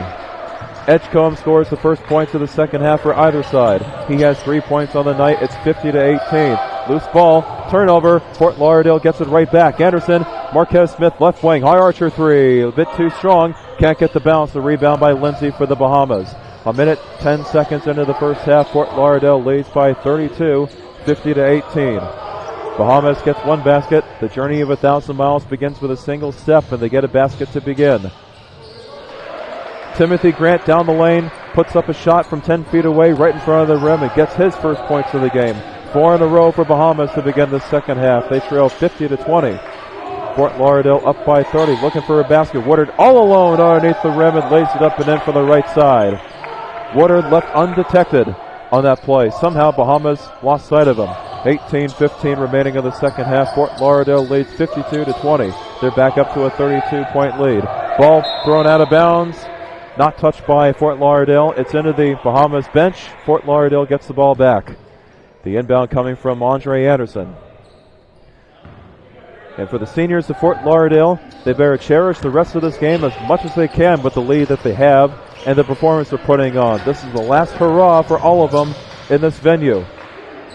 Edgecombe scores the first points of the second half for either side. He has 3 points on the night. It's 50-18. Loose ball, turnover. Fort Lauderdale gets it right back. Anderson, Marquez Smith, left wing, high archer 3. A bit too strong. Can't get the bounce. The rebound by Lindsay for the Bahamas. A minute, 10 seconds into the first half. Fort Lauderdale leads by 32, 50-18. Bahamas gets one basket. The journey of 1,000 miles begins with a single step, and they get a basket to begin. Timothy Grant down the lane, puts up a shot from 10 feet away, right in front of the rim, and gets his first points of the game. 4 in a row for Bahamas to begin the second half. They trail 50-20. Fort Lauderdale up by 30, looking for a basket. Woodard all alone underneath the rim and lays it up and in for the right side. Woodard left undetected on that play. Somehow Bahamas lost sight of him. 18-15 remaining in the second half. Fort Lauderdale leads 52-20. They're back up to a 32-point lead. Ball thrown out of bounds. Not touched by Fort Lauderdale. It's into the Bahamas bench. Fort Lauderdale gets the ball back. The inbound coming from Andre Anderson. And for the seniors of Fort Lauderdale, they better cherish the rest of this game as much as they can with the lead that they have and the performance they're putting on. This is the last hurrah for all of them in this venue.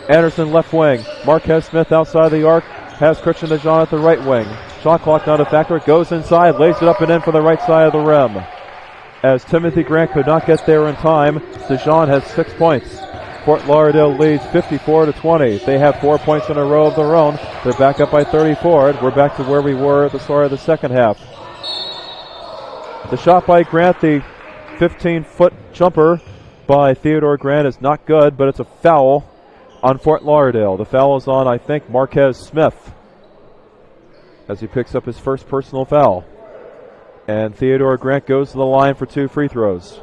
Anderson left wing. Marquez Smith outside the arc. Has Christian DeJean at the right wing. Shot clock not a factor. Goes inside. Lays it up and in for the right side of the rim. As Timothy Grant could not get there in time, DeJean has 6 points. Fort Lauderdale leads 54-20. They have 4 points in a row of their own. They're back up by 34. We're back to where we were at the start of the second half. The shot by Grant, the 15-foot jumper by Theodore Grant, is not good, but it's a foul on Fort Lauderdale. The foul is on, I think, Marquez Smith as he picks up his first personal foul. And Theodore Grant goes to the line for 2 free throws.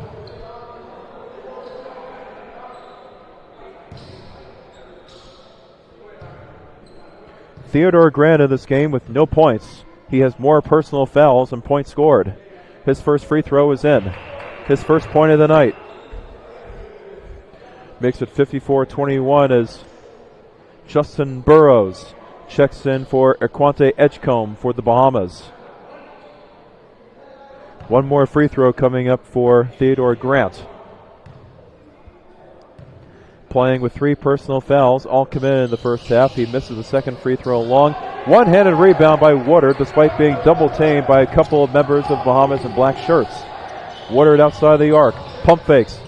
Theodore Grant in this game with no points. He has more personal fouls than points scored. His first free throw is in. His first point of the night. Makes it 54-21 as Justin Burrows checks in for Equante Edgecombe for the Bahamas. One more free throw coming up for Theodore Grant. Playing with 3 personal fouls, all committed in the first half. He misses the second free throw long. One-handed rebound by Woodard, despite being double-teamed by a couple of members of Bahamas in black shirts. Woodard outside the arc, pump fakes,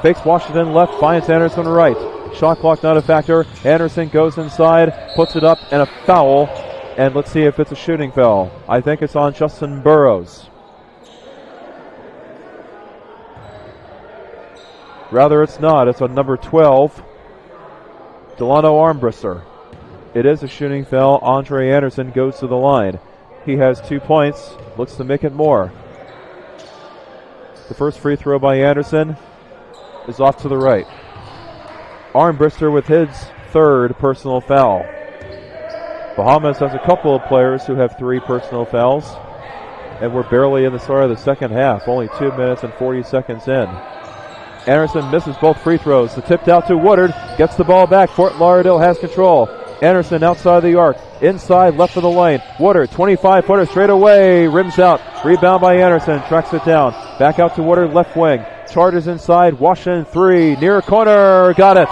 fakes Washington left, finds Anderson right. Shot clock not a factor. Anderson goes inside, puts it up, and a foul. And let's see if it's a shooting foul. I think it's on Justin Burrows. Rather, it's not. It's on number 12, Delano Armbruster. It is a shooting foul. Andre Anderson goes to the line. He has 2 points. Looks to make it more. The first free throw by Anderson is off to the right. Armbruster with his 3rd personal foul. Bahamas has a couple of players who have 3 personal fouls. And we're barely in the start of the second half. Only 2 minutes and 40 seconds in. Anderson misses both free throws. The tipped out to Woodard. Gets the ball back. Fort Lauderdale has control. Anderson outside the arc. Inside, left of the lane. Woodard, 25-footer straight away. Rims out. Rebound by Anderson. Tracks it down. Back out to Woodard, left wing. Charges inside. Washington 3. Near corner. Got it.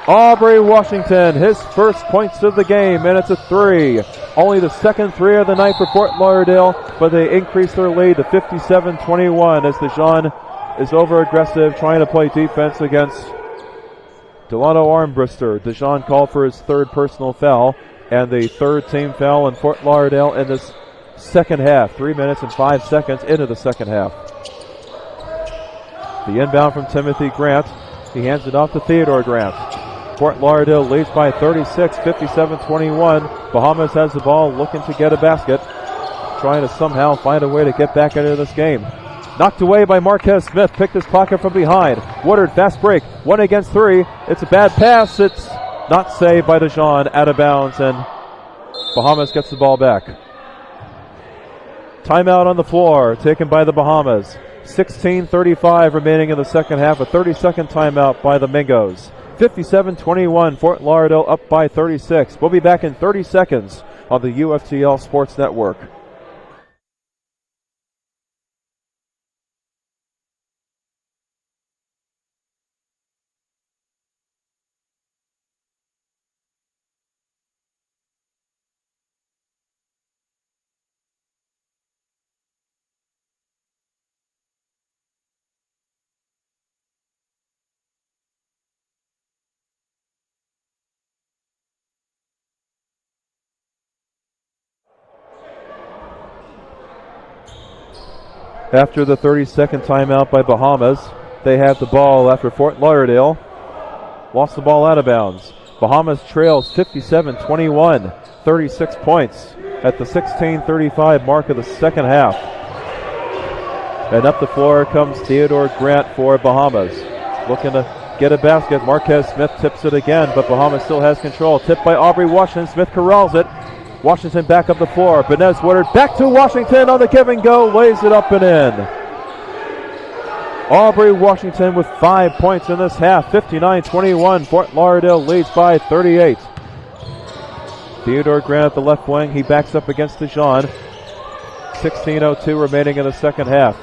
Aubrey Washington, his first points of the game, and it's a 3. Only the second 3 of the night for Fort Lauderdale, but they increase their lead to 57-21 as Dijon is over-aggressive, trying to play defense against Delano Armbruster. Dijon called for his 3rd personal foul, and the 3rd team foul in Fort Lauderdale in this second half. 3 minutes and 5 seconds into the second half. The inbound from Timothy Grant. He hands it off to Theodore Grant. Fort Lauderdale leads by 36, 57-21. Bahamas has the ball, looking to get a basket, trying to somehow find a way to get back into this game. Knocked away by Marquez Smith, picked his pocket from behind. Woodard, fast break, 1 against 3. It's a bad pass. It's not saved by Dijon, out of bounds, and Bahamas gets the ball back. Timeout on the floor, taken by the Bahamas. 16:35 remaining in the second half. A 30-second timeout by the Mingos. 57-21, Fort Lauderdale up by 36. We'll be back in 30 seconds on the UFTL Sports Network. After the 30-second timeout by Bahamas, they have the ball after Fort Lauderdale lost the ball out of bounds. Bahamas trails 57-21, 36 points at the 16:35 mark of the second half. And up the floor comes Theodore Grant for Bahamas. Looking to get a basket. Marquez Smith tips it again, but Bahamas still has control. Tipped by Aubrey Washington. Smith corrals it. Washington back up the floor. Benez Woodard back to Washington on the give and go. Lays it up and in. Aubrey Washington with 5 points in this half. 59-21. Fort Lauderdale leads by 38. Theodore Grant at the left wing. He backs up against Dijon. 16:02 remaining in the second half.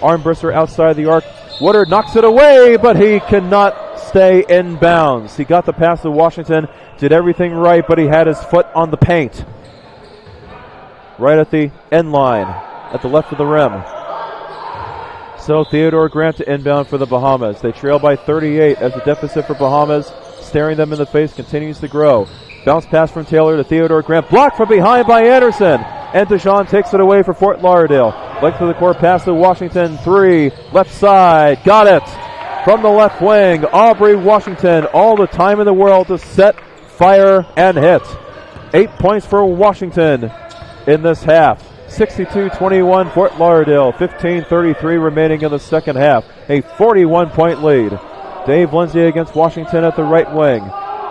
Armbruster outside the arc. Woodard knocks it away, but he cannot stay in bounds. He got the pass to Washington, did everything right, but he had his foot on the paint. Right at the end line, at the left of the rim. So Theodore Grant to inbound for the Bahamas. They trail by 38 as the deficit for Bahamas, staring them in the face, continues to grow. Bounce pass from Taylor to Theodore Grant. Blocked from behind by Anderson. And Deshaun takes it away for Fort Lauderdale. Length of the court pass to Washington. 3, left side. Got it. From the left wing, Aubrey Washington. All the time in the world to set, fire, and hit. 8 points for Washington in this half. 62-21 Fort Lauderdale. 15:33 remaining in the second half. A 41-point lead. Dave Lindsay against Washington at the right wing.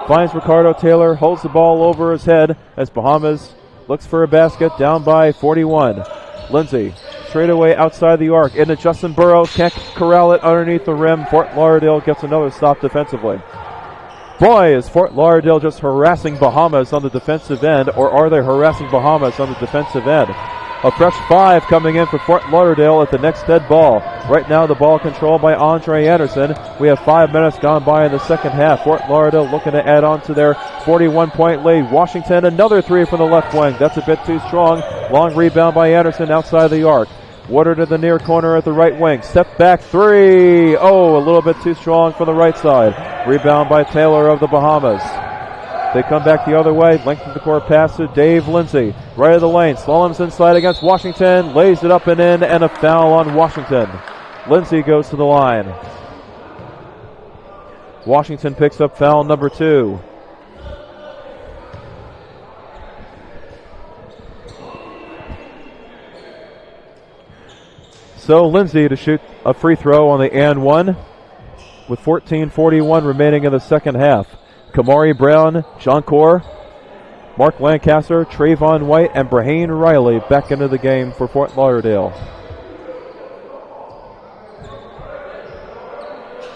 Finds Ricardo Taylor, holds the ball over his head as Bahamas looks for a basket, down by 41. Lindsay, straight away outside the arc, into Justin Burrows, can't corral it underneath the rim. Fort Lauderdale gets another stop defensively. Boy, is Fort Lauderdale just harassing Bahamas on the defensive end, or are they harassing Bahamas on the defensive end? A fresh 5 coming in for Fort Lauderdale at the next dead ball. Right now the ball controlled by Andre Anderson. We have 5 minutes gone by in the second half. Fort Lauderdale looking to add on to their 41-point lead. Washington, another 3 from the left wing. That's a bit too strong. Long rebound by Anderson outside the arc. Water to the near corner at the right wing. Step back 3. Oh, a little bit too strong for the right side. Rebound by Taylor of the Bahamas. They come back the other way. Length of the court pass to Dave Lindsay. Right of the lane. Slaloms inside against Washington. Lays it up and in, and a foul on Washington. Lindsay goes to the line. Washington picks up foul number 2. So Lindsay to shoot a free throw on the and one with 14:41 remaining in the second half. Kamari Brown, John Core, Mark Lancaster, Trayvon White, and Braheen Riley back into the game for Fort Lauderdale.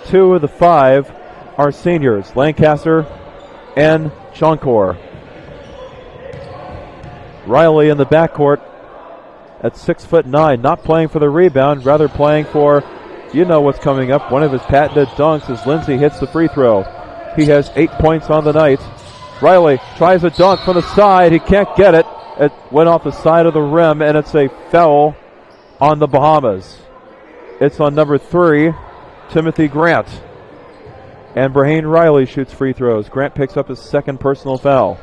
2 of the 5 are seniors, Lancaster and John Core. Riley in the backcourt at 6'9", not playing for the rebound, rather playing for, you know what's coming up, one of his patented dunks as Lindsay hits the free throw. He has 8 points on the night. Riley tries a dunk from the side. He can't get it. It went off the side of the rim, and it's a foul on the Bahamas. It's on number 3, Timothy Grant. And Braheen Riley shoots free throws. Grant picks up his second personal foul.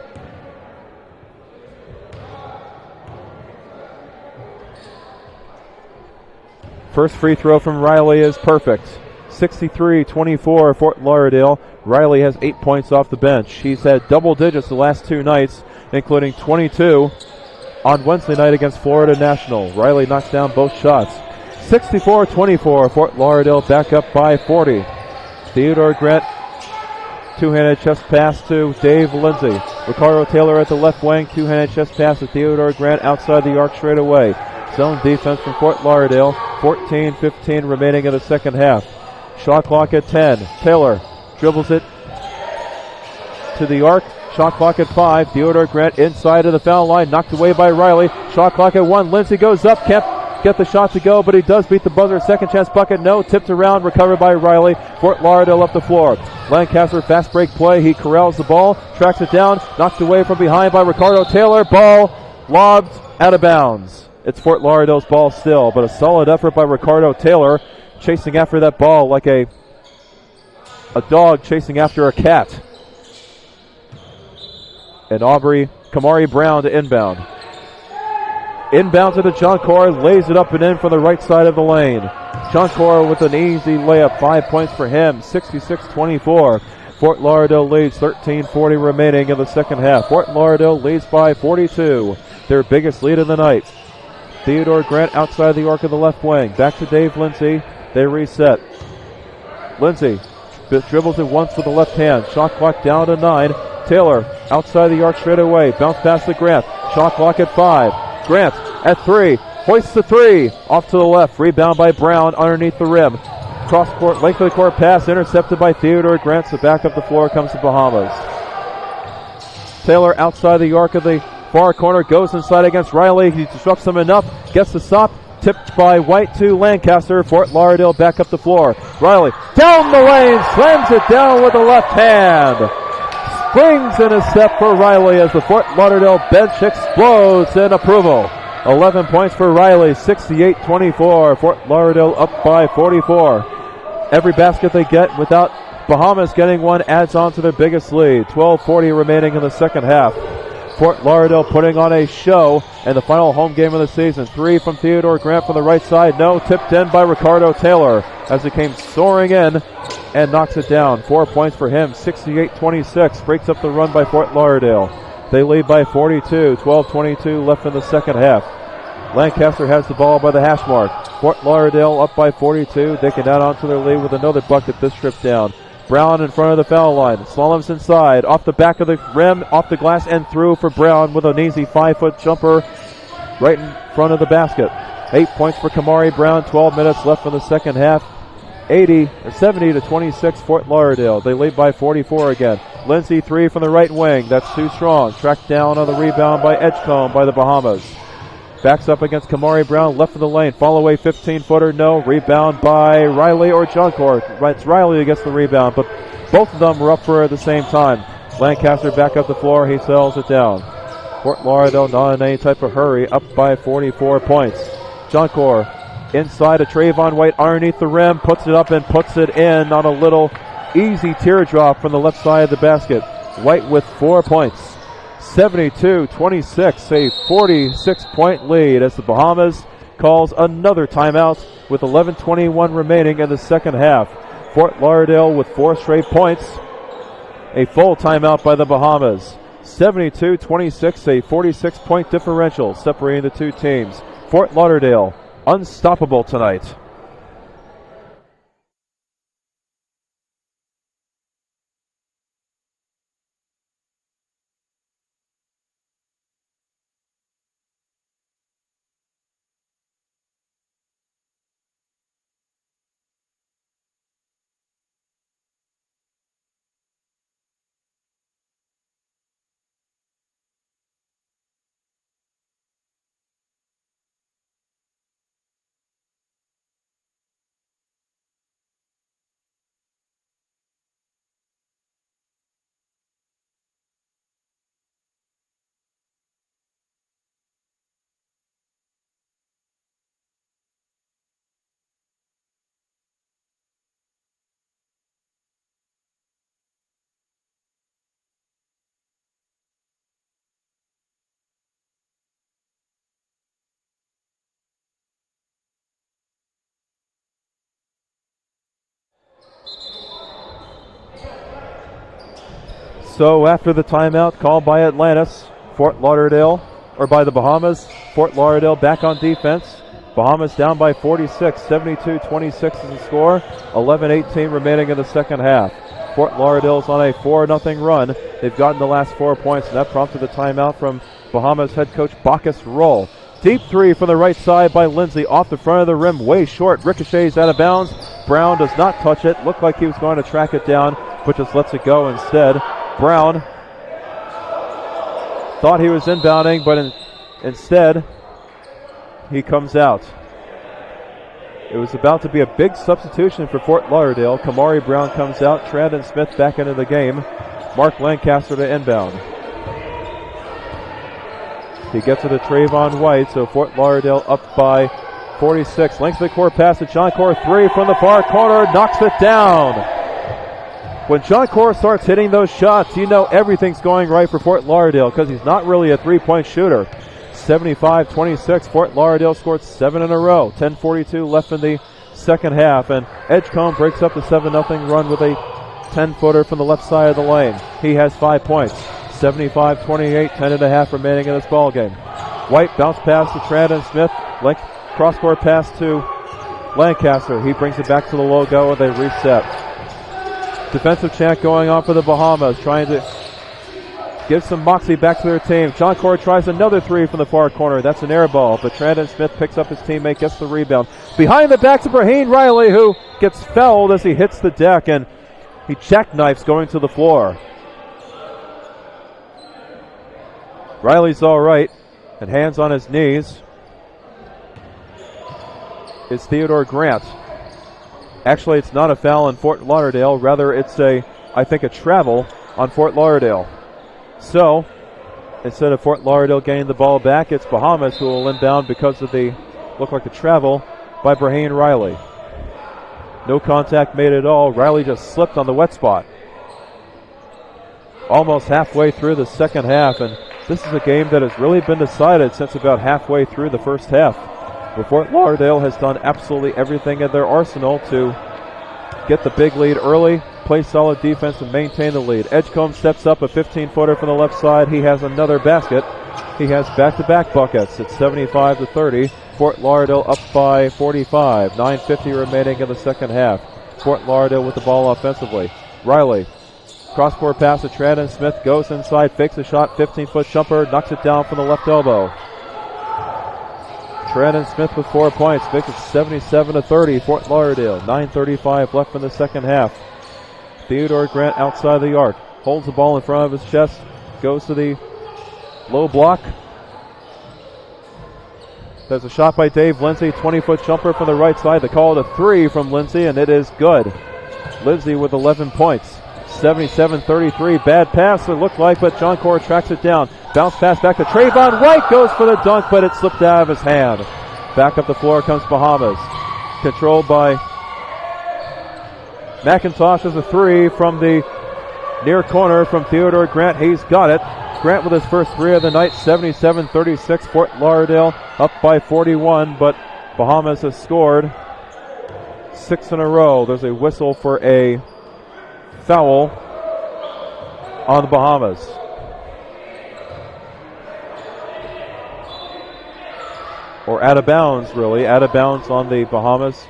First free throw from Riley is perfect. 63-24 Fort Lauderdale. Riley has 8 points off the bench. He's had double digits the last 2 nights, including 22 on Wednesday night against Florida National. Riley knocks down both shots. 64-24 Fort Lauderdale back up by 40. Theodore Grant, two-handed chest pass to Dave Lindsay. Ricardo Taylor at the left wing, two-handed chest pass to Theodore Grant outside the arc straight away. Zone defense from Fort Lauderdale. 14:15 remaining in the second half. Shot clock at 10. Taylor dribbles it to the arc. Shot clock at 5. Theodore Grant inside of the foul line. Knocked away by Riley. Shot clock at 1. Lindsay goes up. Can't get the shot to go, but he does beat the buzzer. Second chance bucket. No. Tipped around. Recovered by Riley. Fort Lauderdale up the floor. Lancaster fast break play. He corrals the ball. Tracks it down. Knocked away from behind by Ricardo Taylor. Ball lobbed out of bounds. It's Fort Lauderdale's ball still, but a solid effort by Ricardo Taylor, chasing after that ball like a dog chasing after a cat. And Kamari Brown to inbound. Inbound to the John Core, lays it up and in from the right side of the lane. John Core with an easy layup, 5 points for him, 66-24. Fort Lauderdale leads, 13:40 remaining in the second half. Fort Lauderdale leads by 42, their biggest lead of the night. Theodore Grant outside the arc of the left wing. Back to Dave Lindsay. They reset. Lindsay dribbles it once with the left hand. Shot clock down to 9. Taylor outside the arc straight away. Bounce pass to Grant. Shot clock at 5. Grant at 3. Hoists the 3. Off to the left. Rebound by Brown underneath the rim. Cross court, length of the court pass intercepted by Theodore Grant. So back up the floor comes the Bahamas. Taylor outside the arc of the far corner, goes inside against Riley. He disrupts him enough, gets the stop, tipped by White to Lancaster. Fort Lauderdale back up the floor. Riley down the lane, slams it down with the left hand. Springs in a step for Riley as the Fort Lauderdale bench explodes in approval. 11 points for Riley, 68-24. Fort Lauderdale up by 44. Every basket they get without Bahamas getting one adds on to their biggest lead. 12:40 remaining in the second half. Fort Lauderdale putting on a show in the final home game of the season. 3 from Theodore Grant from the right side. No, tipped in by Ricardo Taylor as he came soaring in and knocks it down. 4 points for him, 68-26. Breaks up the run by Fort Lauderdale. They lead by 42, 12:22 left in the second half. Lancaster has the ball by the hash mark. Fort Lauderdale up by 42. They can add on to their lead with another bucket this trip down. Brown in front of the foul line. Slaloms inside. Off the back of the rim, off the glass, and through for Brown with an easy 5-foot jumper right in front of the basket. 8 points for Kamari Brown. 12 minutes left in the second half. 70-26 Fort Lauderdale. They lead by 44 again. Lindsey 3 from the right wing. That's too strong. Tracked down on the rebound by Edgecombe by the Bahamas. Backs up against Kamari Brown, left of the lane. Fall away 15-footer, no. Rebound by Riley or Juncourt. It's Riley who gets the rebound, but both of them were up for it at the same time. Lancaster back up the floor. He sells it down. Fort Lauderdale not in any type of hurry, up by 44 points. Juncourt inside a Trayvon White underneath the rim, puts it up and puts it in on a little easy teardrop from the left side of the basket. White with 4 points. 72-26, a 46-point lead as the Bahamas calls another timeout with 11:21 remaining in the second half. Fort Lauderdale with 4 straight points. A full timeout by the Bahamas. 72-26, a 46-point differential separating the two teams. Fort Lauderdale unstoppable tonight. So after the timeout called by Atlantis, Fort Lauderdale, or by the Bahamas, Fort Lauderdale back on defense. Bahamas down by 46, 72-26 is the score. 11:18 remaining in the second half. Fort Lauderdale's on a 4-0 run. They've gotten the last 4 points, and that prompted the timeout from Bahamas head coach Bacchus Roll. Deep 3 from the right side by Lindsey, off the front of the rim, way short. Ricochets out of bounds. Brown does not touch it. Looked like he was going to track it down, but just lets it go instead. Brown thought he was inbounding, but instead he comes out. It was about to be a big substitution for Fort Lauderdale. Kamari Brown comes out. Trandon Smith back into the game. Mark Lancaster to inbound. He gets it to Trayvon White, so Fort Lauderdale up by 46. Length of the court pass to Joncourt. 3 from the far corner. Knocks it down. When Joncourt starts hitting those shots, you know everything's going right for Fort Lauderdale because he's not really a three-point shooter. 75-26. Fort Lauderdale scored 7 in a row. 10:42 left in the second half, and Edgecombe breaks up the 7-0 run with a 10-footer from the left side of the lane. He has 5 points. 75-28, 10.5 remaining in this ball game. White bounce pass to Trandon Smith. Cross-court pass to Lancaster. He brings it back to the logo, and they reset. Defensive chant going on for the Bahamas, trying to give some moxie back to their team. Joncourt tries another 3 from the far corner. That's an air ball, but Trandon Smith picks up his teammate, gets the rebound. Behind the back to Braheen Riley, who gets fouled as he hits the deck, and he jackknifes going to the floor. Riley's all right, and hands on his knees is Theodore Grant. Actually, it's not a foul on Fort Lauderdale. Rather, it's I think a travel on Fort Lauderdale. So, instead of Fort Lauderdale getting the ball back, it's Bahamas who will inbound because of the travel by Braheen Riley. No contact made at all. Riley just slipped on the wet spot. Almost halfway through the second half, and this is a game that has really been decided since about halfway through the first half. But Fort Lauderdale has done absolutely everything in their arsenal to get the big lead early, play solid defense, and maintain the lead. Edgecombe steps up, a 15-footer from the left side. He has another basket. He has back-to-back buckets. It's 75-30. Fort Lauderdale up by 45. 9:50 remaining in the second half. Fort Lauderdale with the ball offensively. Riley, cross-court pass to Trandon Smith, goes inside, fakes a shot, 15-foot jumper, knocks it down from the left elbow. Trandon Smith with 4 points, makes it 77-30. Fort Lauderdale, 9:35 left in the second half. Theodore Grant outside the arc, holds the ball in front of his chest, goes to the low block. There's a shot by Dave Lindsay, 20-foot jumper from the right side. They call it a three from Lindsay, and it is good. Lindsay with 11 points. 77-33, bad pass it looked like, but John Core tracks it down. Bounce pass back to Trayvon White, goes for the dunk, but it slipped out of his hand. Back up the floor comes Bahamas. Controlled by McIntosh as a three from the near corner from Theodore Grant. He's got it. Grant with his first three of the night, 77-36. Fort Lauderdale up by 41, but Bahamas has scored 6 in a row. There's a whistle for a foul on the Bahamas. Or out of bounds, really. Out of bounds on the Bahamas.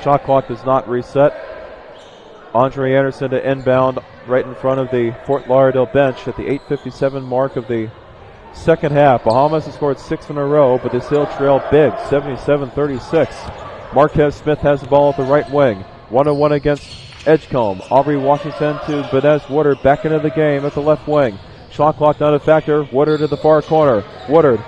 Shot clock does not reset. Andre Anderson to inbound right in front of the Fort Lauderdale bench at the 8:57 mark of the second half. Bahamas has scored 6 in a row, but they still trail big, 77-36. Marquez Smith has the ball at the right wing. 1-on-1 against Edgecombe. Aubrey Washington to Benez Woodard back into the game at the left wing. Shot clock not a factor. Woodard at the far corner. Woodard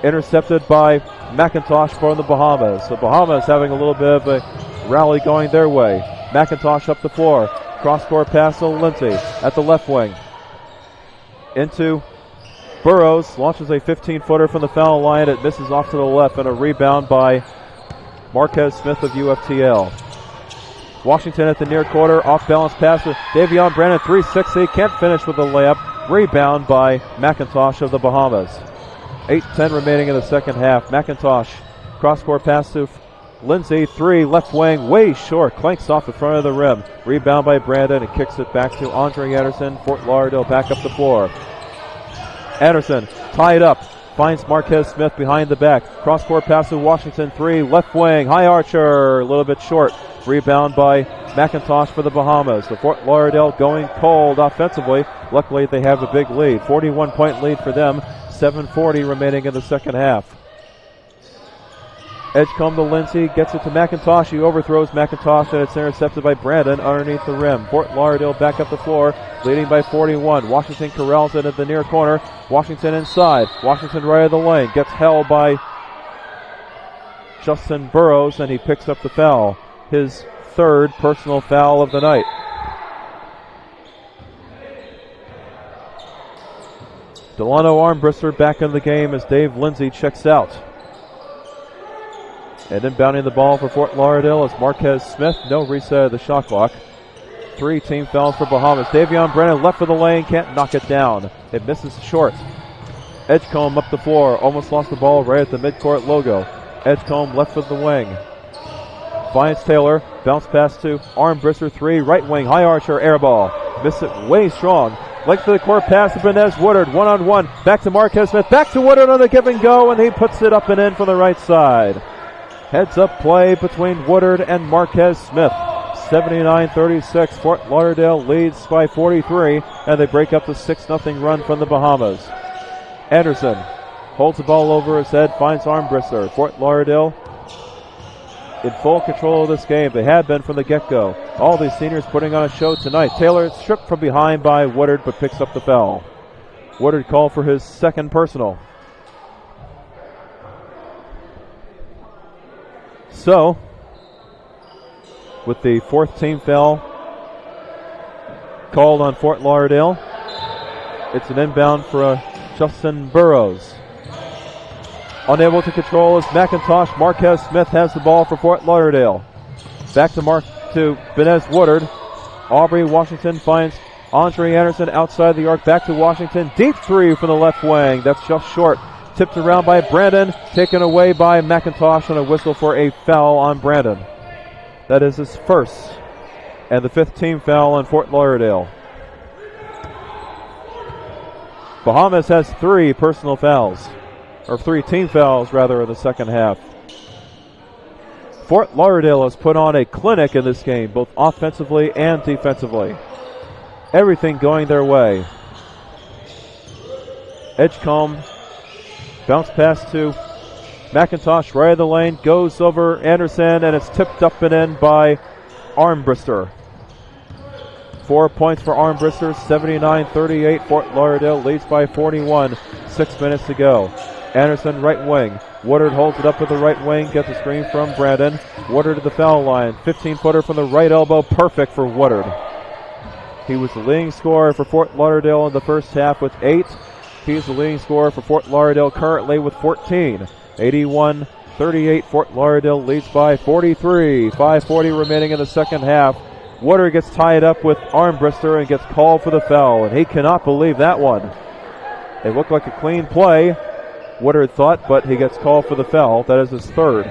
intercepted by McIntosh for the Bahamas. The Bahamas having a little bit of a rally going their way. McIntosh up the floor. Cross-court pass to Lindsay at the left wing. Into Burrows. Launches a 15-footer from the foul line. It misses off to the left, and a rebound by Marquez Smith of UFTL. Washington at the near quarter. Off-balance pass to Davion Brandon. 360. Can't finish with the layup. Rebound by McIntosh of the Bahamas. 8:10 remaining in the second half. McIntosh. Cross-court pass to Lindsay, three, left wing, way short, clanks off the front of the rim. Rebound by Brandon and kicks it back to Andre Anderson. Fort Lauderdale back up the floor. Anderson tied up, finds Marquez Smith behind the back. Cross-court pass to Washington, three, left wing, high archer, a little bit short. Rebound by McIntosh for the Bahamas. The Fort Lauderdale going cold offensively. Luckily they have a big lead, 41-point lead for them, 7:40 remaining in the second half. Edgecombe to Lindsay, gets it to McIntosh. He overthrows McIntosh, and it's intercepted by Brandon underneath the rim. Fort Lauderdale back up the floor, leading by 41. Washington corrals it at the near corner. Washington inside. Washington right of the lane. Gets held by Justin Burrows, and he picks up the foul. His third personal foul of the night. Delano Armbruster back in the game as Dave Lindsay checks out. And inbounding the ball for Fort Lauderdale is Marquez Smith. No reset of the shot clock. 3 team fouls for Bahamas. Davion Brennan left of the lane, can't knock it down. It misses short. Edgecombe up the floor, almost lost the ball right at the midcourt logo. Edgecombe left of the wing. Finds Taylor, bounce pass to Armbruster, three, right wing, high archer, air ball. Missed it way strong. Length of the court pass to Benez Woodard, 1-on-1. Back to Marquez Smith, back to Woodard on the give and go, and he puts it up and in from the right side. Heads up play between Woodard and Marquez Smith. 79-36. Fort Lauderdale leads by 43, and they break up the 6-0 run from the Bahamas. Anderson holds the ball over his head, finds Armbruster. Fort Lauderdale in full control of this game. They have been from the get-go. All these seniors putting on a show tonight. Taylor stripped from behind by Woodard, but picks up the foul. Woodard called for his second personal. So, with the fourth team foul called on Fort Lauderdale, It's an inbound for Justin Burrows. Unable to control is McIntosh. Marquez Smith has the ball for Fort Lauderdale. Back to Benez Woodard. Aubrey Washington finds Andre Anderson outside the arc. Back to Washington. Deep three from the left wing. That's just short. Tipped around by Brandon. Taken away by McIntosh on a whistle for a foul on Brandon. That is his first and the 5th team foul on Fort Lauderdale. Bahamas has 3 personal fouls. Or 3 team fouls, rather, in the second half. Fort Lauderdale has put on a clinic in this game, both offensively and defensively. Everything going their way. Edgecombe, bounce pass to McIntosh, right of the lane, goes over Anderson, and it's tipped up and in by Armbrister. 4 points for Armbrister, 79-38. Fort Lauderdale leads by 41, 6 minutes to go. Anderson, right wing. Woodard holds it up with the right wing, gets a screen from Brandon. Woodard to the foul line, 15-footer from the right elbow, perfect for Woodard. He was the leading scorer for Fort Lauderdale in the first half with 8. He is the leading scorer for Fort Lauderdale currently with 14. 81-38, Fort Lauderdale leads by 43. 5:40 remaining in the second half. Woodard gets tied up with Armbrister and gets called for the foul, and he cannot believe that one. It looked like a clean play, Woodard thought, but he gets called for the foul. That is his 3rd.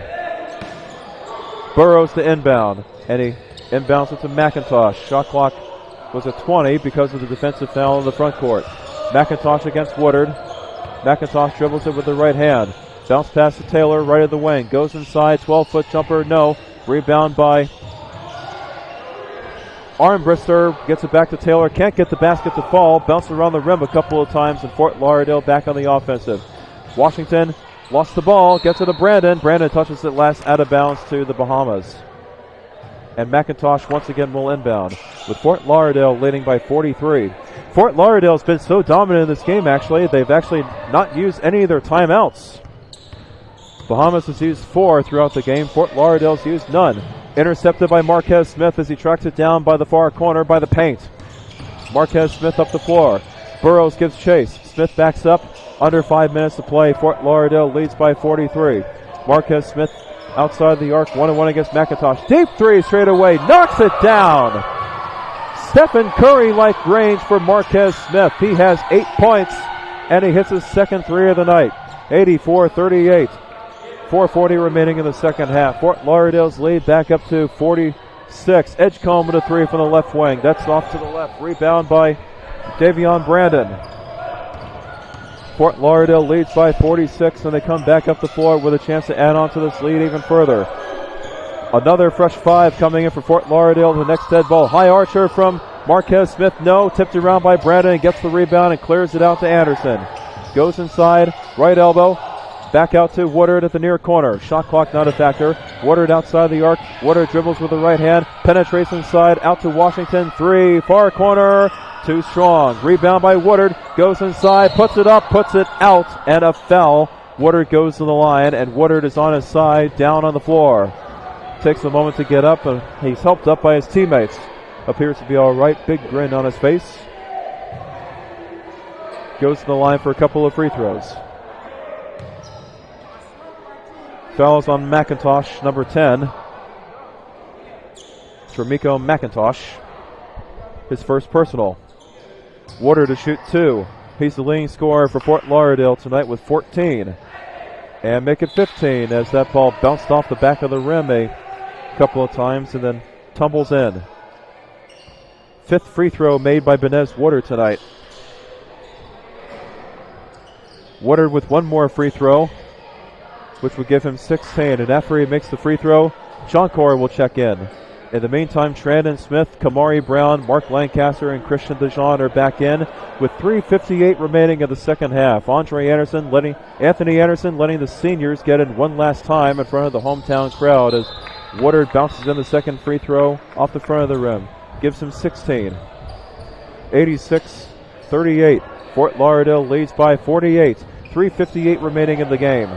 Burrows to inbound, and he inbounds it to McIntosh. Shot clock was at 20 because of the defensive foul in the front court. McIntosh against Woodard. McIntosh dribbles it with the right hand. Bounce pass to Taylor, right of the wing. Goes inside, 12-foot jumper, no. Rebound by Armbrister. Gets it back to Taylor. Can't get the basket to fall. Bounced around the rim a couple of times, and Fort Lauderdale back on the offensive. Washington lost the ball. Gets it to Brandon. Brandon touches it last out of bounds to the Bahamas. And McIntosh once again will inbound, with Fort Lauderdale leading by 43. Fort Lauderdale has been so dominant in this game, actually. They've actually not used any of their timeouts. Bahamas has used 4 throughout the game. Fort Lauderdale's used none. Intercepted by Marquez Smith as he tracks it down by the far corner by the paint. Marquez Smith up the floor. Burrows gives chase. Smith backs up. Under 5 minutes to play. Fort Lauderdale leads by 43. Marquez Smith outside the arc, 1-on-1 against McIntosh. Deep three straight away. Knocks it down. Stephen Curry-like range for Marquez Smith. He has 8 points, and he hits his second 3 of the night. 84-38. 4:40 remaining in the second half. Fort Lauderdale's lead back up to 46. Edgecombe with a 3 from the left wing. That's off to the left. Rebound by Davion Brandon. Fort Lauderdale leads by 46, and they come back up the floor with a chance to add on to this lead even further. Another fresh 5 coming in for Fort Lauderdale. The next dead ball. High archer from Marquez Smith. No. Tipped around by Brandon and gets the rebound and clears it out to Anderson. Goes inside. Right elbow. Back out to Woodard at the near corner. Shot clock not a factor. Woodard outside the arc. Woodard dribbles with the right hand. Penetrates inside. Out to Washington. 3. Far corner. Too strong. Rebound by Woodard. Goes inside. Puts it up. Puts it out. And a foul. Woodard goes to the line. And Woodard is on his side. Down on the floor. Takes a moment to get up. And he's helped up by his teammates. Appears to be all right. Big grin on his face. Goes to the line for a couple of free throws. Fouls on McIntosh, number 10. Tremico McIntosh, his first personal. Woodard to shoot 2. He's the leading scorer for Fort Lauderdale tonight with 14. And make it 15 as that ball bounced off the back of the rim a couple of times and then tumbles in. 5th free throw made by Benez Woodard tonight. Woodard with 1 more free throw, which would give him 16. And after he makes the free throw, Shankor will check in. In the meantime, Trandon Smith, Kamari Brown, Mark Lancaster, and Christian DeJean are back in with 3:58 remaining in the second half. Anthony Anderson letting the seniors get in one last time in front of the hometown crowd as Woodard bounces in the second free throw off the front of the rim. Gives him 16. 86-38. Fort Lauderdale leads by 48. 3:58 remaining in the game.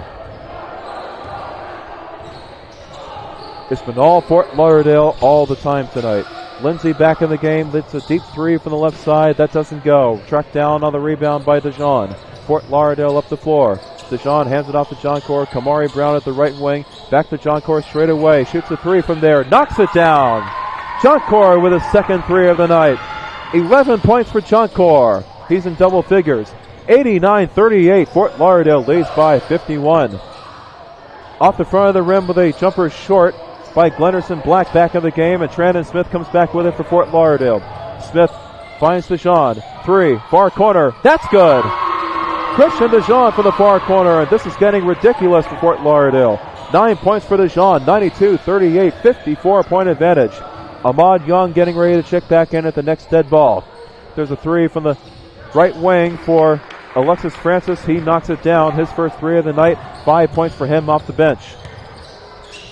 It's been all Fort Lauderdale all the time tonight. Lindsay back in the game. It's a deep three from the left side. That doesn't go. Tracked down on the rebound by DeJean. Fort Lauderdale up the floor. DeJean hands it off to John Core. Kamari Brown at the right wing. Back to John Core straight away. Shoots a three from there. Knocks it down. John Core with his second three of the night. 11 points for John Core. He's in double figures. 89-38. Fort Lauderdale leads by 51. Off the front of the rim with a jumper short by Glenderson Black back in the game, and Trandon Smith comes back with it for Fort Lauderdale. Smith finds DeJean. Three, far corner. That's good. Christian DeJean for the far corner, and this is getting ridiculous for Fort Lauderdale. 9 points for DeJean. 92-38, 54-point advantage. Ahmad Young getting ready to check back in at the next dead ball. There's a three from the right wing for Alexis Francis. He knocks it down. His first three of the night. 5 points for him off the bench.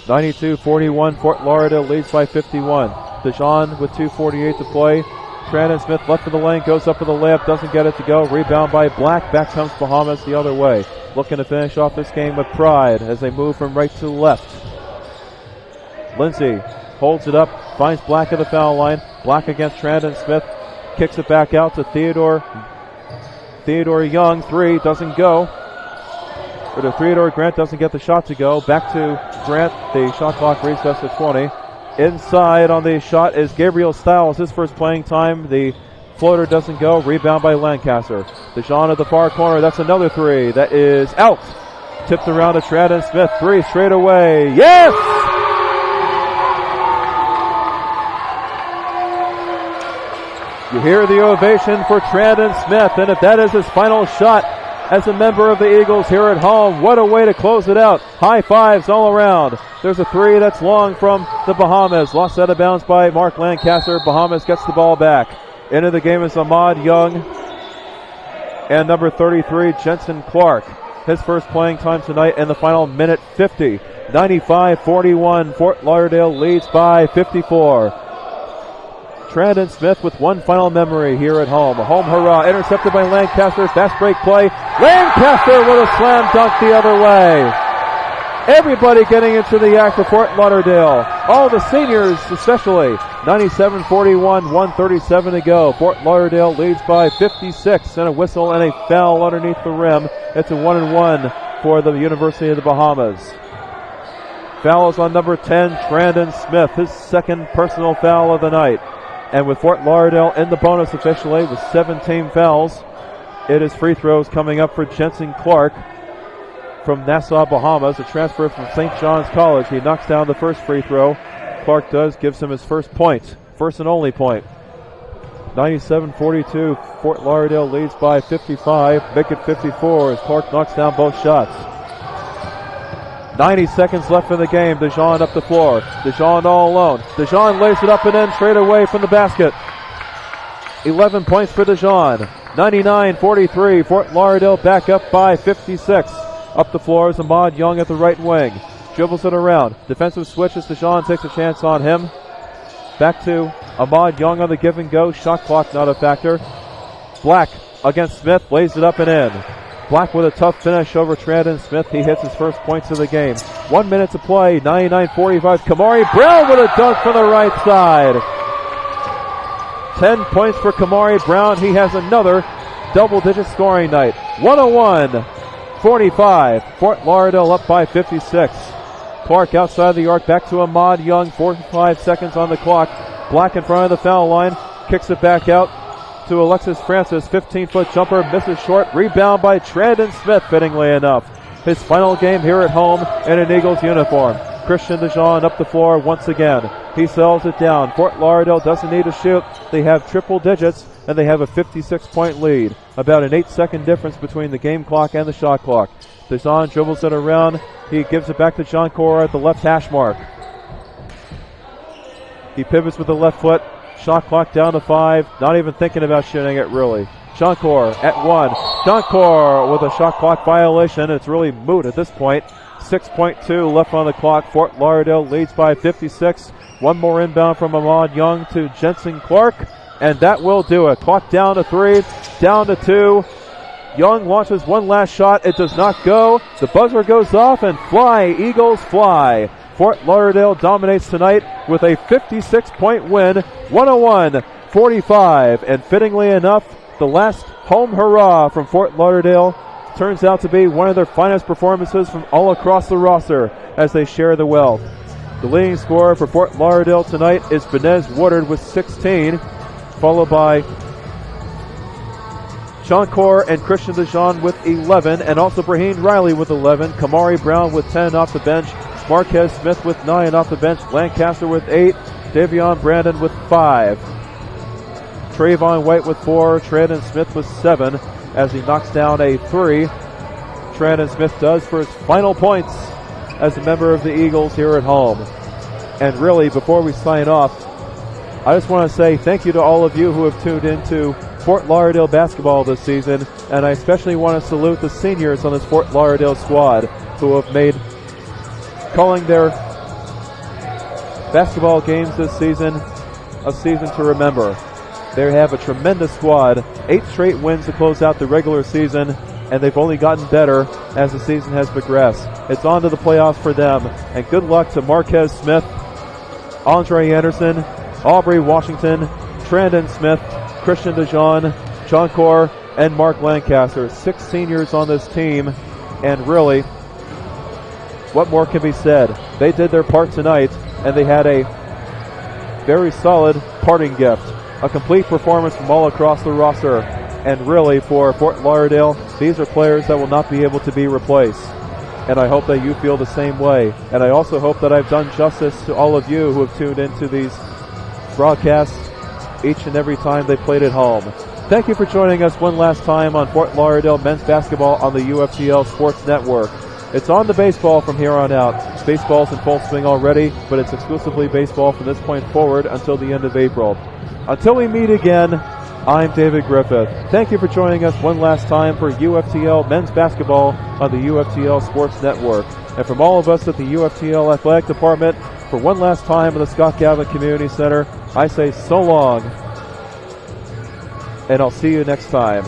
92-41. Fort Lauderdale leads by 51. DeJean with 2:48 to play. Trandon Smith left of the lane, goes up for the layup, doesn't get it to go. Rebound by Black. Back comes Bahamas the other way. Looking to finish off this game with pride as they move from right to left. Lindsay holds it up, finds Black at the foul line. Black against Trandon Smith. Kicks it back out to Theodore Young. Three doesn't go. Or to Theodore Grant, doesn't get the shot to go. Back to Grant. The shot clock resets to 20. Inside on the shot is Gabriel Stiles. His first playing time. The floater doesn't go. Rebound by Lancaster. DeJean at the far corner. That's another three. That is out. Tipped around to Trandon Smith. Three straight away. Yes! You hear the ovation for Trandon Smith, and if that is his final shot as a member of the Eagles here at home, what a way to close it out. High fives all around. There's a three that's long from the Bahamas. Lost out of bounds by Mark Lancaster. Bahamas gets the ball back. Into the game is Ahmad Young and number 33, Jensen Clark. His first playing time tonight in the final minute 50. 95-41. Fort Lauderdale leads by 54. Trandon Smith with one final memory here at home. A home hurrah. Intercepted by Lancaster. Fast break play. Lancaster with a slam dunk the other way. Everybody getting into the act for Fort Lauderdale. All the seniors especially. 97-41, 1:37 to go. Fort Lauderdale leads by 56, and a whistle and a foul underneath the rim. It's a 1-1 for the University of the Bahamas. Foul is on number 10, Trandon Smith, his second personal foul of the night. And with Fort Lauderdale in the bonus officially with 17 fouls, it is free throws coming up for Jensen Clark from Nassau, Bahamas, a transfer from St. John's College. He knocks down the first free throw. Clark does, gives him his first point, first and only point. 97-42, Fort Lauderdale leads by 55, make it 54 as Clark knocks down both shots. 90 seconds left in the game. DeJean up the floor. DeJean all alone. DeJean lays it up and in straight away from the basket. 11 points for DeJean. 99-43. Fort Lauderdale back up by 56. Up the floor is Ahmad Young at the right wing. Dribbles it around. Defensive switch as DeJean takes a chance on him. Back to Ahmad Young on the give and go. Shot clock not a factor. Black against Smith. Lays it up and in. Black with a tough finish over Trandon Smith. He hits his first points of the game. 1 minute to play. 99-45. Kamari Brown with a dunk from the right side. 10 points for Kamari Brown. He has another double-digit scoring night. 101-45. Fort Lauderdale up by 56. Clark outside the arc. Back to Ahmad Young. 45 seconds on the clock. Black in front of the foul line. Kicks it back out to Alexis Francis. 15-foot jumper. Misses short. Rebound by Trandon Smith, fittingly enough. His final game here at home in an Eagles uniform. Christian DeJean up the floor once again. He sells it down. Fort Lauderdale doesn't need to shoot. They have triple digits, and they have a 56-point lead. About an 8-second difference between the game clock and the shot clock. DeJean dribbles it around. He gives it back to John Cora at the left hash mark. He pivots with the left foot. Shot clock down to 5. Not even thinking about shooting it, really. Shankor at 1. Shankor with a shot clock violation. It's really moot at this point. 6.2 left on the clock. Fort Lauderdale leads by 56. One more inbound from Ahmad Young to Jensen Clark, and that will do it. Clock down to 3, down to 2. Young launches one last shot. It does not go. The buzzer goes off, and fly, Eagles fly. Fort Lauderdale dominates tonight with a 56-point win, 101-45. And fittingly enough, the last home hurrah from Fort Lauderdale turns out to be one of their finest performances from all across the roster as they share the wealth. The leading scorer for Fort Lauderdale tonight is Benez Woodard with 16, followed by Sean Core and Christian DeJean with 11, and also Braheen Riley with 11, Kamari Brown with 10 off the bench, Marquez Smith with 9 off the bench, Lancaster with 8, Davion Brandon with 5, Trayvon White with 4, Trandon Smith with 7 as he knocks down a 3. Trandon Smith does for his final points as a member of the Eagles here at home. And really, before we sign off, I just want to say thank you to all of you who have tuned into Fort Lauderdale basketball this season, and I especially want to salute the seniors on this Fort Lauderdale squad who have made calling their basketball games this season a season to remember. They have a tremendous squad, 8 straight wins to close out the regular season, and they've only gotten better as the season has progressed. It's on to the playoffs for them, and good luck to Marquez Smith, Andre Anderson, Aubrey Washington, Trandon Smith, Christian DeJean, Sean Core, and Mark Lancaster. 6 seniors on this team, and really, what more can be said? They did their part tonight, and they had a very solid parting gift. A complete performance from all across the roster. And really, for Fort Lauderdale, these are players that will not be able to be replaced. And I hope that you feel the same way. And I also hope that I've done justice to all of you who have tuned into these broadcasts each and every time they played at home. Thank you for joining us one last time on Fort Lauderdale men's basketball on the UFCL Sports Network. It's on the baseball from here on out. Baseball's in full swing already, but it's exclusively baseball from this point forward until the end of April. Until we meet again, I'm David Griffith. Thank you for joining us one last time for UFCL men's basketball on the UFCL Sports Network. And from all of us at the UFCL Athletic Department, for one last time at the Scott Galvin Community Center, I say so long, and I'll see you next time.